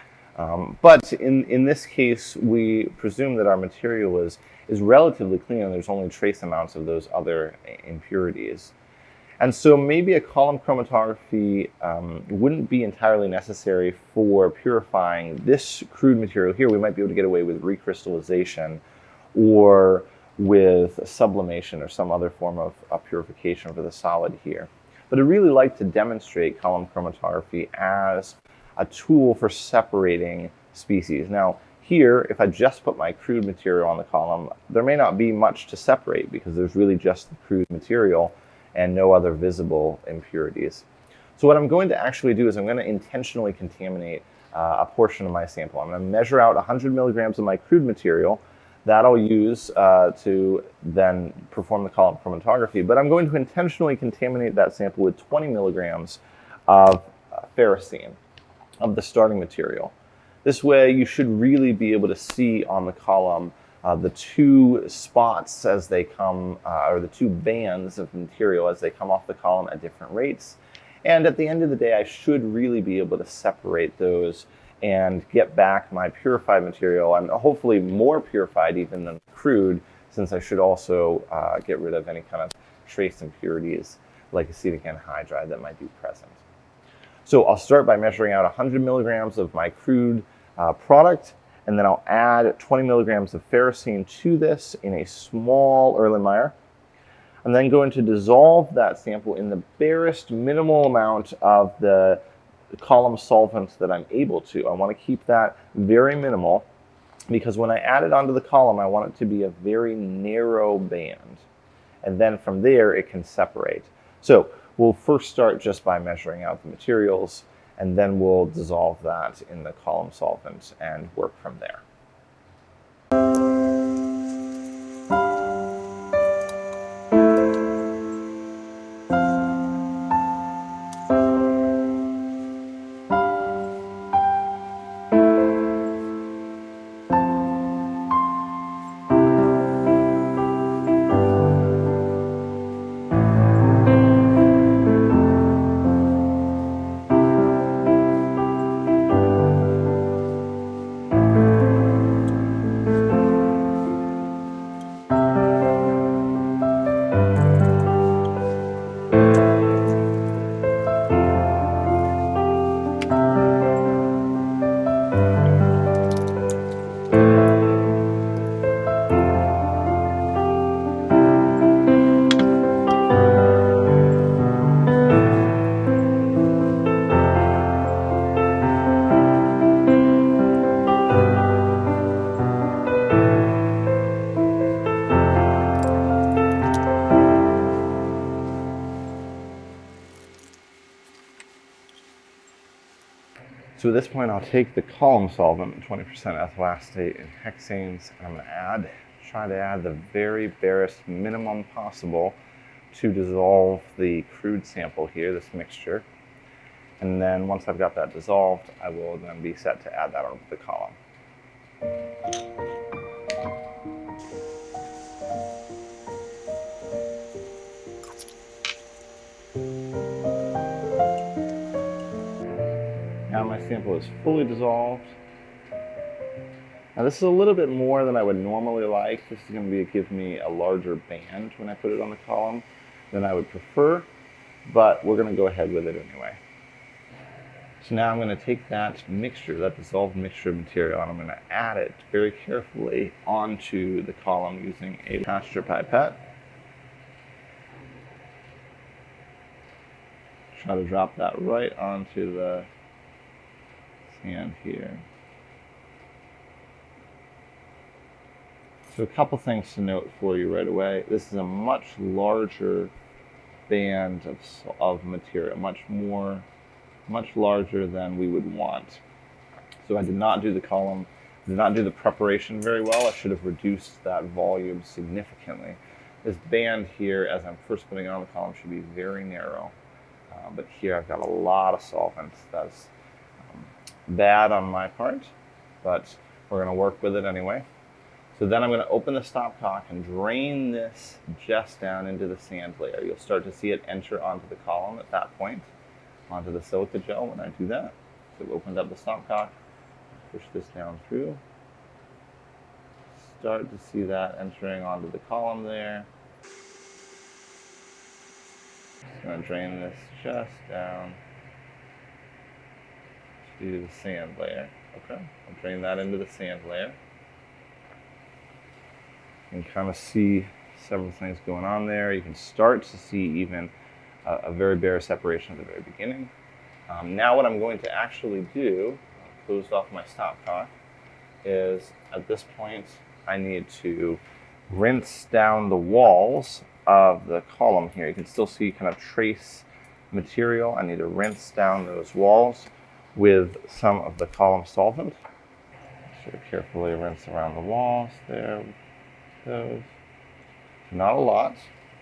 A: But in this case, we presume that our material is relatively clean, and there's only trace amounts of those other impurities. And so maybe a column chromatography wouldn't be entirely necessary for purifying this crude material here. We might be able to get away with recrystallization or with sublimation or some other form of purification for the solid here. But I'd really like to demonstrate column chromatography as a tool for separating species. Now, here, if I just put my crude material on the column, there may not be much to separate because there's really just the crude material and no other visible impurities. So what I'm going to actually do is I'm going to intentionally contaminate a portion of my sample. I'm going to measure out 100 milligrams of my crude material. That I'll use to then perform the column chromatography, but I'm going to intentionally contaminate that sample with 20 milligrams of ferrocene, of the starting material. This way you should really be able to see on the column the two spots as they come, or the two bands of material as they come off the column at different rates. And at the end of the day, I should really be able to separate those and get back my purified material, and hopefully more purified even than crude, since I should also get rid of any kind of trace impurities like acetic anhydride that might be present. So I'll start by measuring out 100 milligrams of my crude product, and then I'll add 20 milligrams of ferrocene to this in a small Erlenmeyer. I'm then going to dissolve that sample in the barest minimal amount of the column solvent that I'm able to. I want to keep that very minimal because when I add it onto the column, I want it to be a very narrow band. And then from there, it can separate. So we'll first start just by measuring out the materials, and then we'll dissolve that in the column solvent and work from there. So at this point, I'll take the column solvent, 20% ethyl acetate and hexanes, and I'm going to try to add the very barest minimum possible to dissolve the crude sample here, this mixture. And then once I've got that dissolved, I will then be set to add that onto the column. Now my sample is fully dissolved. Now this is a little bit more than I would normally like. This is going to give me a larger band when I put it on the column than I would prefer, but we're going to go ahead with it anyway. So now I'm going to take that mixture, that dissolved mixture of material, and I'm going to add it very carefully onto the column using a pasture pipette. Try to drop that right onto the sand here. So a couple things to note for you right away. This is a much larger band of material, much larger than we would want. So I did not do the column, did not do the preparation very well. I should have reduced that volume significantly. This band here, as I'm first putting it on the column, should be very narrow. But here I've got a lot of solvent. That's bad on my part, but we're going to work with it anyway. So then I'm going to open the stopcock and drain this just down into the sand layer. You'll start to see it enter onto the column at that point, onto the silica gel when I do that. So I've opened up the stopcock, push this down through. Start to see that entering onto the column there. Just going to drain this just down to the sand layer. Okay, I'll drain that into the sand layer. You can kind of see several things going on there. You can start to see even a very bare separation at the very beginning. Now what I'm going to actually do, I'll close off my stopcock, is at this point I need to rinse down the walls of the column here. You can still see kind of trace material. I need to rinse down those walls with some of the column solvent. Sort of carefully rinse around the walls there. Those. Not a lot,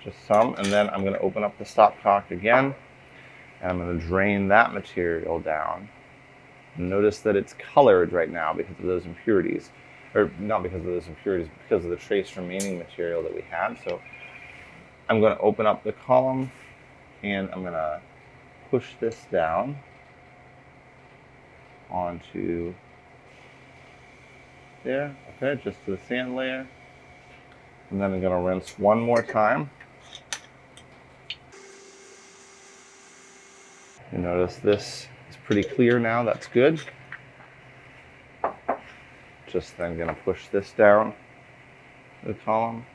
A: just some. And then I'm going to open up the stopcock again, and I'm going to drain that material down. Notice that it's colored right now because of those impurities. Or not because of those impurities, but because of the trace remaining material that we had. So I'm going to open up the column, and I'm going to push this down onto there, okay, just to the sand layer. And then I'm going to rinse one more time. You notice this is pretty clear now, that's good. Just then going to push this down the column.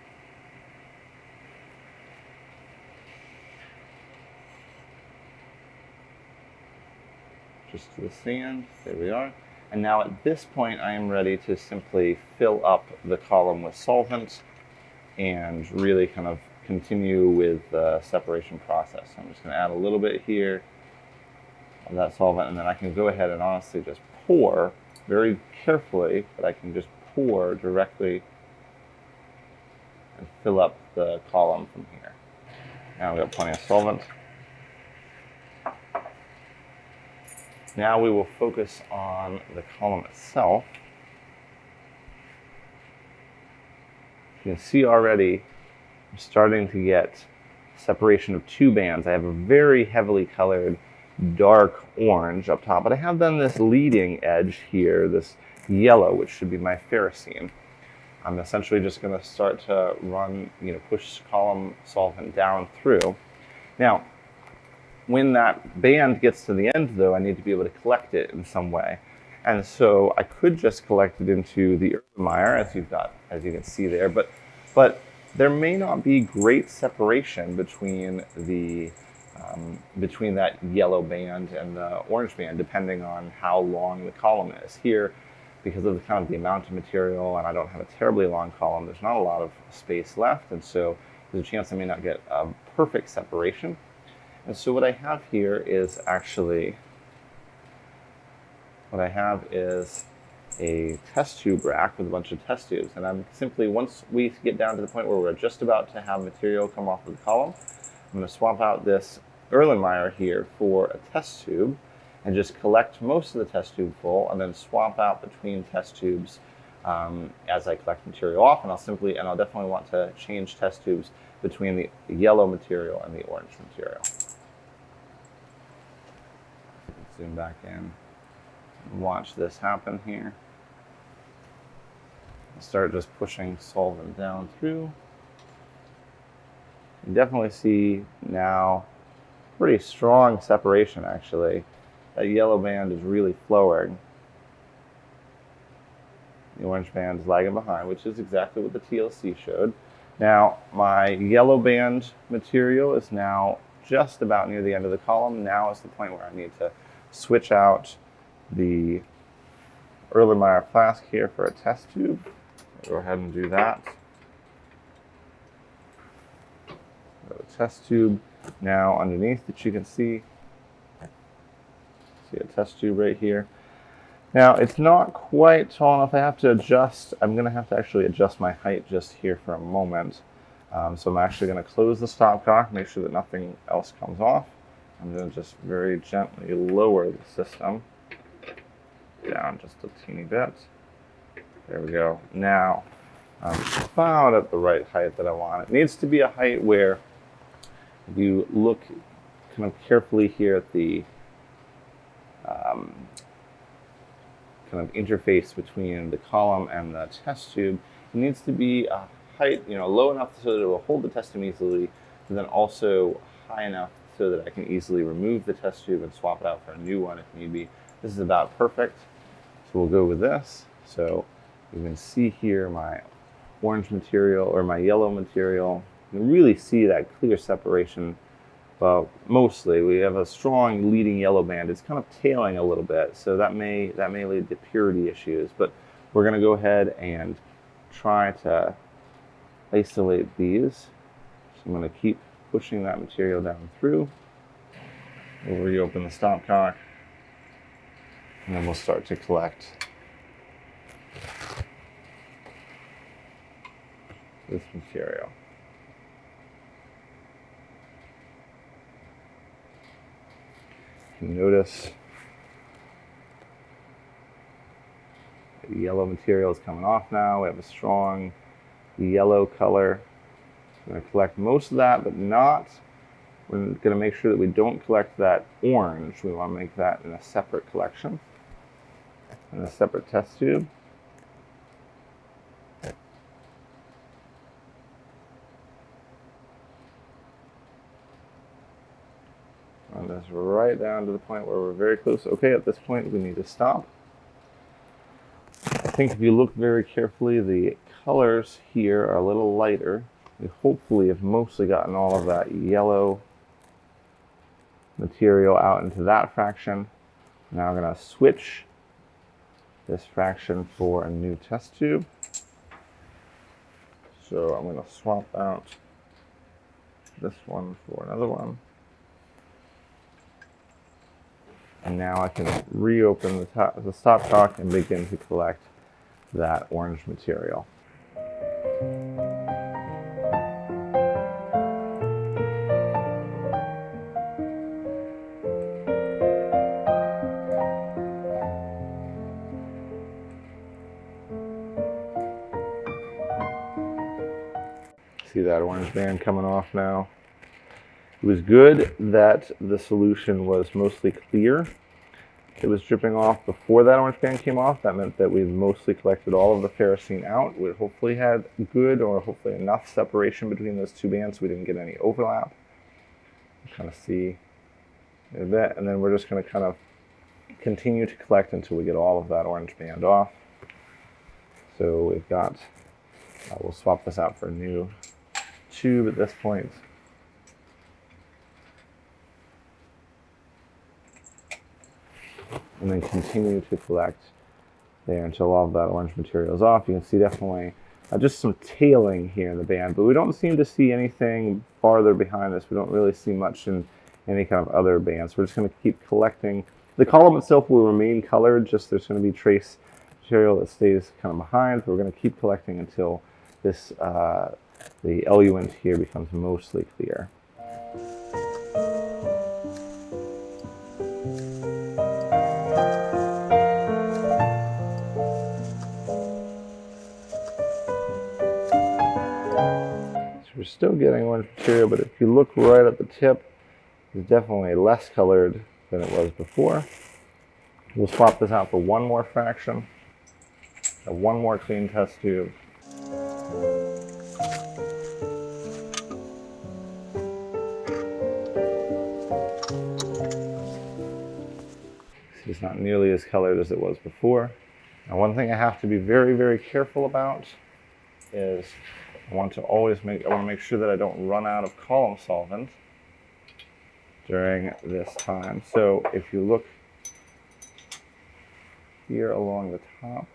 A: Just to the sand, there we are. And now at this point I am ready to simply fill up the column with solvent and really kind of continue with the separation process. So I'm just going to add a little bit here of that solvent, and then I can go ahead and honestly just pour very carefully, but I can just pour directly and fill up the column from here. Now we've got plenty of solvent. Now we will focus on the column itself. You can see already I'm starting to get separation of two bands. I have a very heavily colored dark orange up top, but I have then this leading edge here, this yellow, which should be my ferrocene. I'm essentially just going to start to run, push column solvent down through. Now, when that band gets to the end, though, I need to be able to collect it in some way. And so I could just collect it into the Erlenmeyer, as you can see there, but there may not be great separation between between that yellow band and the orange band, depending on how long the column is. Here, because of the amount of material, and I don't have a terribly long column, there's not a lot of space left, and so there's a chance I may not get a perfect separation. And so what I have here is a test tube rack with a bunch of test tubes. And I'm simply, once we get down to the point where we're just about to have material come off of the column, I'm going to swap out this Erlenmeyer here for a test tube and just collect most of the test tube full, and then swap out between test tubes as I collect material off. And I'll definitely want to change test tubes between the yellow material and the orange material. Zoom back in and watch this happen here. I'll start just pushing solvent down through. You can definitely see now pretty strong separation, actually. That yellow band is really flowing. The orange band is lagging behind, which is exactly what the TLC showed. Now, my yellow band material is now just about near the end of the column. Now is the point where I need to switch out the Erlenmeyer flask here for a test tube. Go ahead and do that. The test tube now underneath that you can see. See a test tube right here. Now it's not quite tall enough. I have to adjust. I'm going to have to actually adjust my height just here for a moment. So I'm actually going to close the stopcock, make sure that nothing else comes off. I'm going to just very gently lower the system down just a teeny bit. There we go. Now I'm about at the right height that I want. It needs to be a height where you look kind of carefully here at the kind of interface between the column and the test tube. It needs to be a height, low enough so that it will hold the test tube easily, but then also high enough so that I can easily remove the test tube and swap it out for a new one if need be. This is about perfect, so we'll go with this. So you can see here my orange material or my yellow material. You can really see that clear separation. Well, mostly we have a strong leading yellow band. It's kind of tailing a little bit, so that may lead to purity issues. But we're going to go ahead and try to isolate these. So I'm going to keep pushing that material down through. We'll reopen the stopcock, and then we'll start to collect this material. You can notice the yellow material is coming off now. We have a strong yellow color. I'm going to collect most of that, but not. We're going to make sure that we don't collect that orange. We want to make that in a separate collection, in a separate test tube. And that's right down to the point where we're very close. Okay, at this point we need to stop. I think if you look very carefully, the colors here are a little lighter. We hopefully have mostly gotten all of that yellow material out into that fraction. Now I'm going to switch this fraction for a new test tube. So I'm going to swap out this one for another one. And now I can reopen the stopcock and begin to collect that orange material. See that orange band coming off now? It was good that the solution was mostly clear. It was dripping off before that orange band came off. That meant that we've mostly collected all of the ferrocene out. We hopefully had good or hopefully enough separation between those two bands so we didn't get any overlap. Kind of see that, and then we're just going to kind of continue to collect until we get all of that orange band off. So we've got, we'll swap this out for a new tube at this point. And then continue to collect there until all of that orange material is off. You can see definitely just some tailing here in the band, but we don't seem to see anything farther behind this. We don't really see much in any kind of other bands. We're just going to keep collecting. The column itself will remain colored, just there's going to be trace material that stays kind of behind. We're going to keep collecting until this the eluent here becomes mostly clear. We're still getting orange material, but if you look right at the tip, it's definitely less colored than it was before. We'll swap this out for one more fraction, one more clean test tube. It's not nearly as colored as it was before. Now, one thing I have to be very, very careful about is I want to make sure that I don't run out of column solvent during this time. So if you look here along the top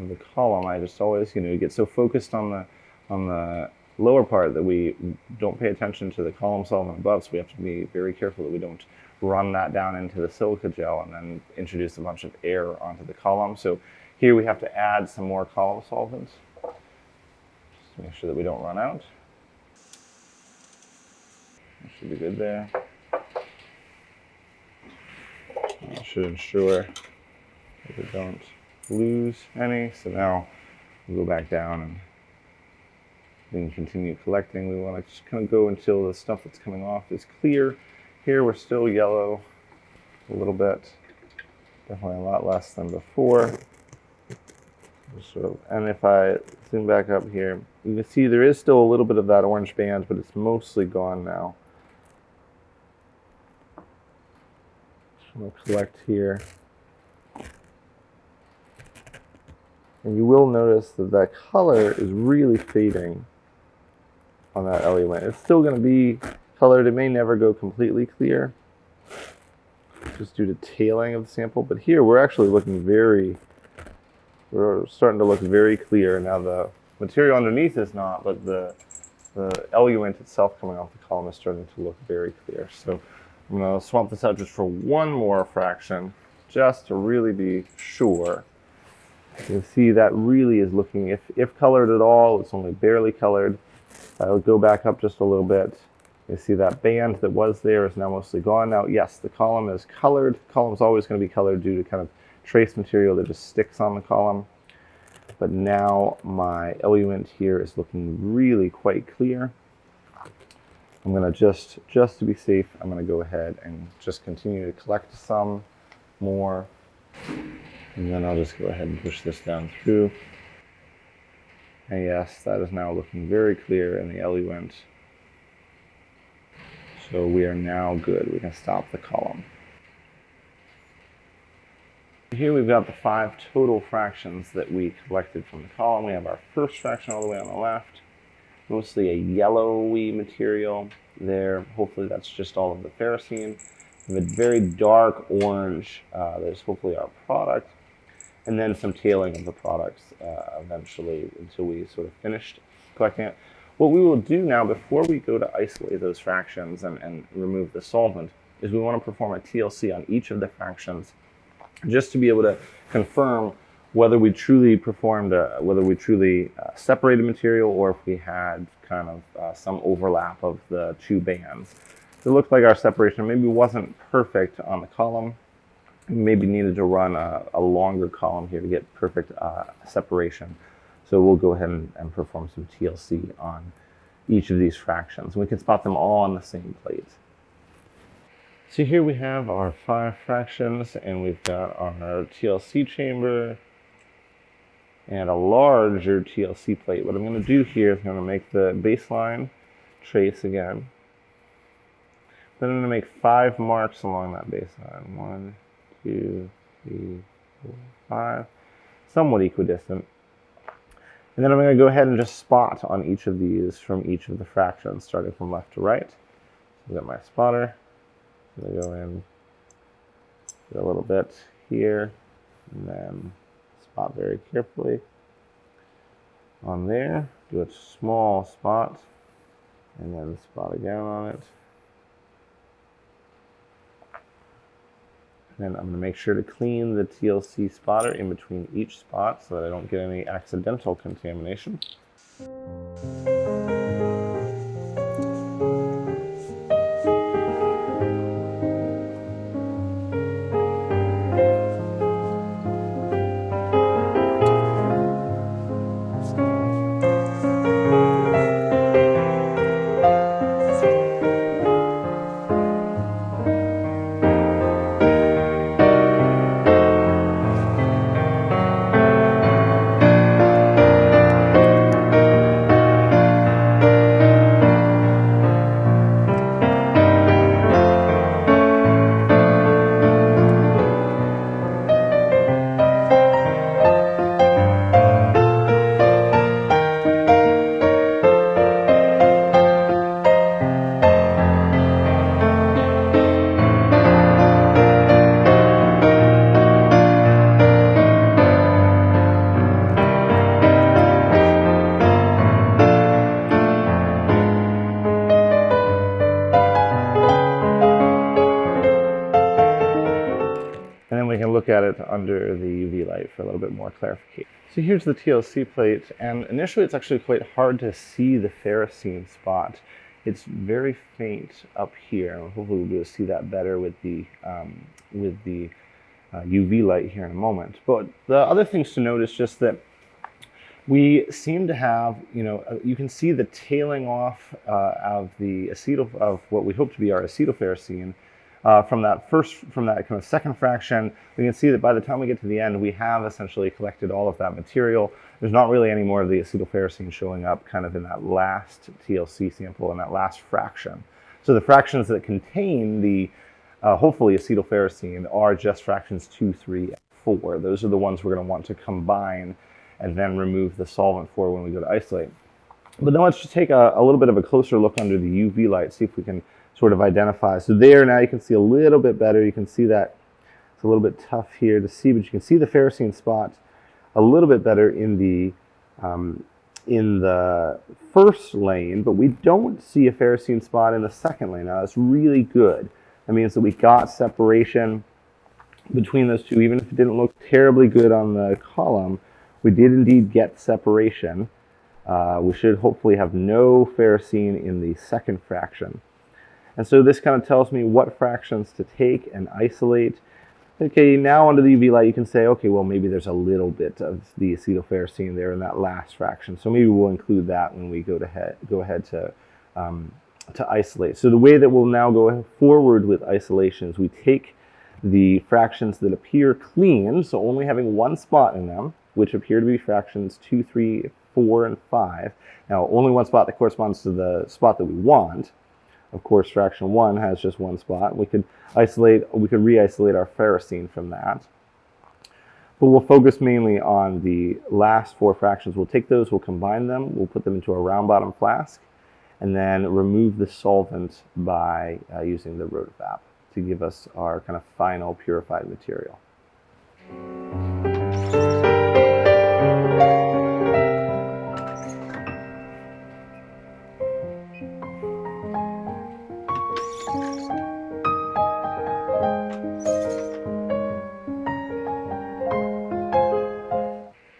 A: of the column, I just always, get so focused on the lower part that we don't pay attention to the column solvent above. So we have to be very careful that we don't run that down into the silica gel and then introduce a bunch of air onto the column. So here we have to add some more column solvent just to make sure that we don't run out. That should be good there. That should ensure that we don't lose any. So now we'll go back down and we can continue collecting. We want to just kind of go until the stuff that's coming off is clear. Here we're still yellow a little bit, definitely a lot less than before. And if I zoom back up here, you can see there is still a little bit of that orange band, but it's mostly gone now. I'm going to collect here. And you will notice that that color is really fading on that eluent. It's still going to be colored. It may never go completely clear, just due to tailing of the sample. But here we're actually looking we're starting to look very clear. Now the material underneath is not, but the eluent itself coming off the column is starting to look very clear. So I'm going to swap this out just for one more fraction, just to really be sure. You can see that really is looking, if colored at all, it's only barely colored. I'll go back up just a little bit. You see that band that was there is now mostly gone. Now, yes, the column is colored. The column is always going to be colored due to kind of trace material that just sticks on the column. But now my eluent here is looking really quite clear. I'm going to just to be safe, I'm going to go ahead and just continue to collect some more. And then I'll just go ahead and push this down through. And yes, that is now looking very clear in the eluent. So we are now good. We can stop the column. Here we've got the 5 total fractions that we collected from the column. We have our first fraction all the way on the left, mostly a yellowy material there. Hopefully that's just all of the ferrocene. We have a very dark orange that is hopefully our product, and then some tailing of the products eventually until we sort of finished collecting it. What we will do now, before we go to isolate those fractions and remove the solvent, is we want to perform a TLC on each of the fractions, just to be able to confirm whether we truly separated material, or if we had kind of some overlap of the two bands. It looked like our separation maybe wasn't perfect on the column. We maybe needed to run a longer column here to get perfect separation. So we'll go ahead and perform some TLC on each of these fractions. We can spot them all on the same plate. So here we have our 5 fractions, and we've got our TLC chamber and a larger TLC plate. What I'm going to do here is I'm going to make the baseline trace again. Then I'm going to make 5 marks along that baseline. 1, 2, 3, 4, 5. Somewhat equidistant. And then I'm going to go ahead and just spot on each of these from each of the fractions, starting from left to right. So I've got my spotter. I'm going to go in, get a little bit here, and then spot very carefully on there. Do a small spot, and then spot again on it. And then I'm going to make sure to clean the TLC spotter in between each spot so that I don't get any accidental contamination. And then we can look at it under the UV light for a little bit more clarification. So here's the TLC plate, and initially it's actually quite hard to see the ferrocene spot. It's very faint up here, and hopefully we'll be able to see that better with the UV light here in a moment. But the other things to note is just that we seem to have, you can see the tailing off of what we hope to be our acetylferrocene from that kind of second fraction, we can see that by the time we get to the end, we have essentially collected all of that material. There's not really any more of the acetylferrocene showing up kind of in that last TLC sample, in that last fraction. So the fractions that contain the, hopefully, acetylferrocene are just fractions 2, 3, and 4. Those are the ones we're going to want to combine and then remove the solvent for when we go to isolate. But then let's just take a little bit of a closer look under the UV light, see if we can sort of identify. So there now you can see a little bit better. You can see that it's a little bit tough here to see, but you can see the ferrocene spot a little bit better in the first lane, but we don't see a ferrocene spot in the second lane. Now that's really good. That means that we got separation between those two. Even if it didn't look terribly good on the column, we did indeed get separation. We should hopefully have no ferrocene in the second fraction. And so this kind of tells me what fractions to take and isolate. Okay, now under the UV light you can say, okay, well maybe there's a little bit of the acetylferrocene there in that last fraction. So maybe we'll include that when we go ahead to isolate. So the way that we'll now go forward with isolation is we take the fractions that appear clean, so only having one spot in them, which appear to be fractions 2, 3, 4, and 5. Now only one spot that corresponds to the spot that we want. Of course, fraction 1 has just one spot. We could re-isolate our ferrocene from that. But we'll focus mainly on the last 4 fractions. We'll take those, we'll combine them, we'll put them into a round bottom flask, and then remove the solvent by using the Rotavap to give us our kind of final purified material.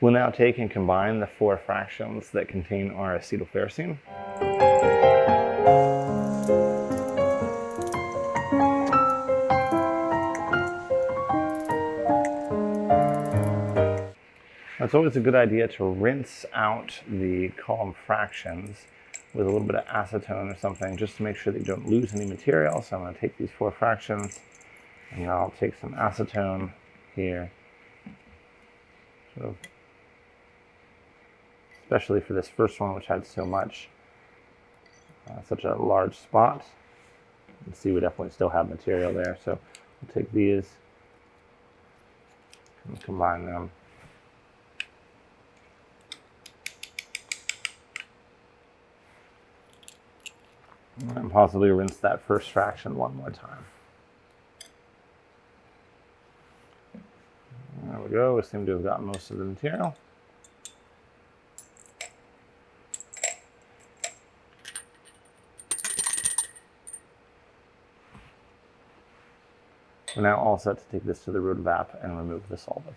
A: We'll now take and combine the 4 fractions that contain our acetylferrocene. It's always a good idea to rinse out the column fractions with a little bit of acetone or something, just to make sure that you don't lose any material. So I'm going to take these 4 fractions, and I'll take some acetone here, sort of, especially for this first one, which had so much, such a large spot. You can see we definitely still have material there. So we'll take these and combine them. And possibly rinse that first fraction one more time. There we go. We seem to have gotten most of the material. We're now all set to take this to the Rotavap and remove the solvent.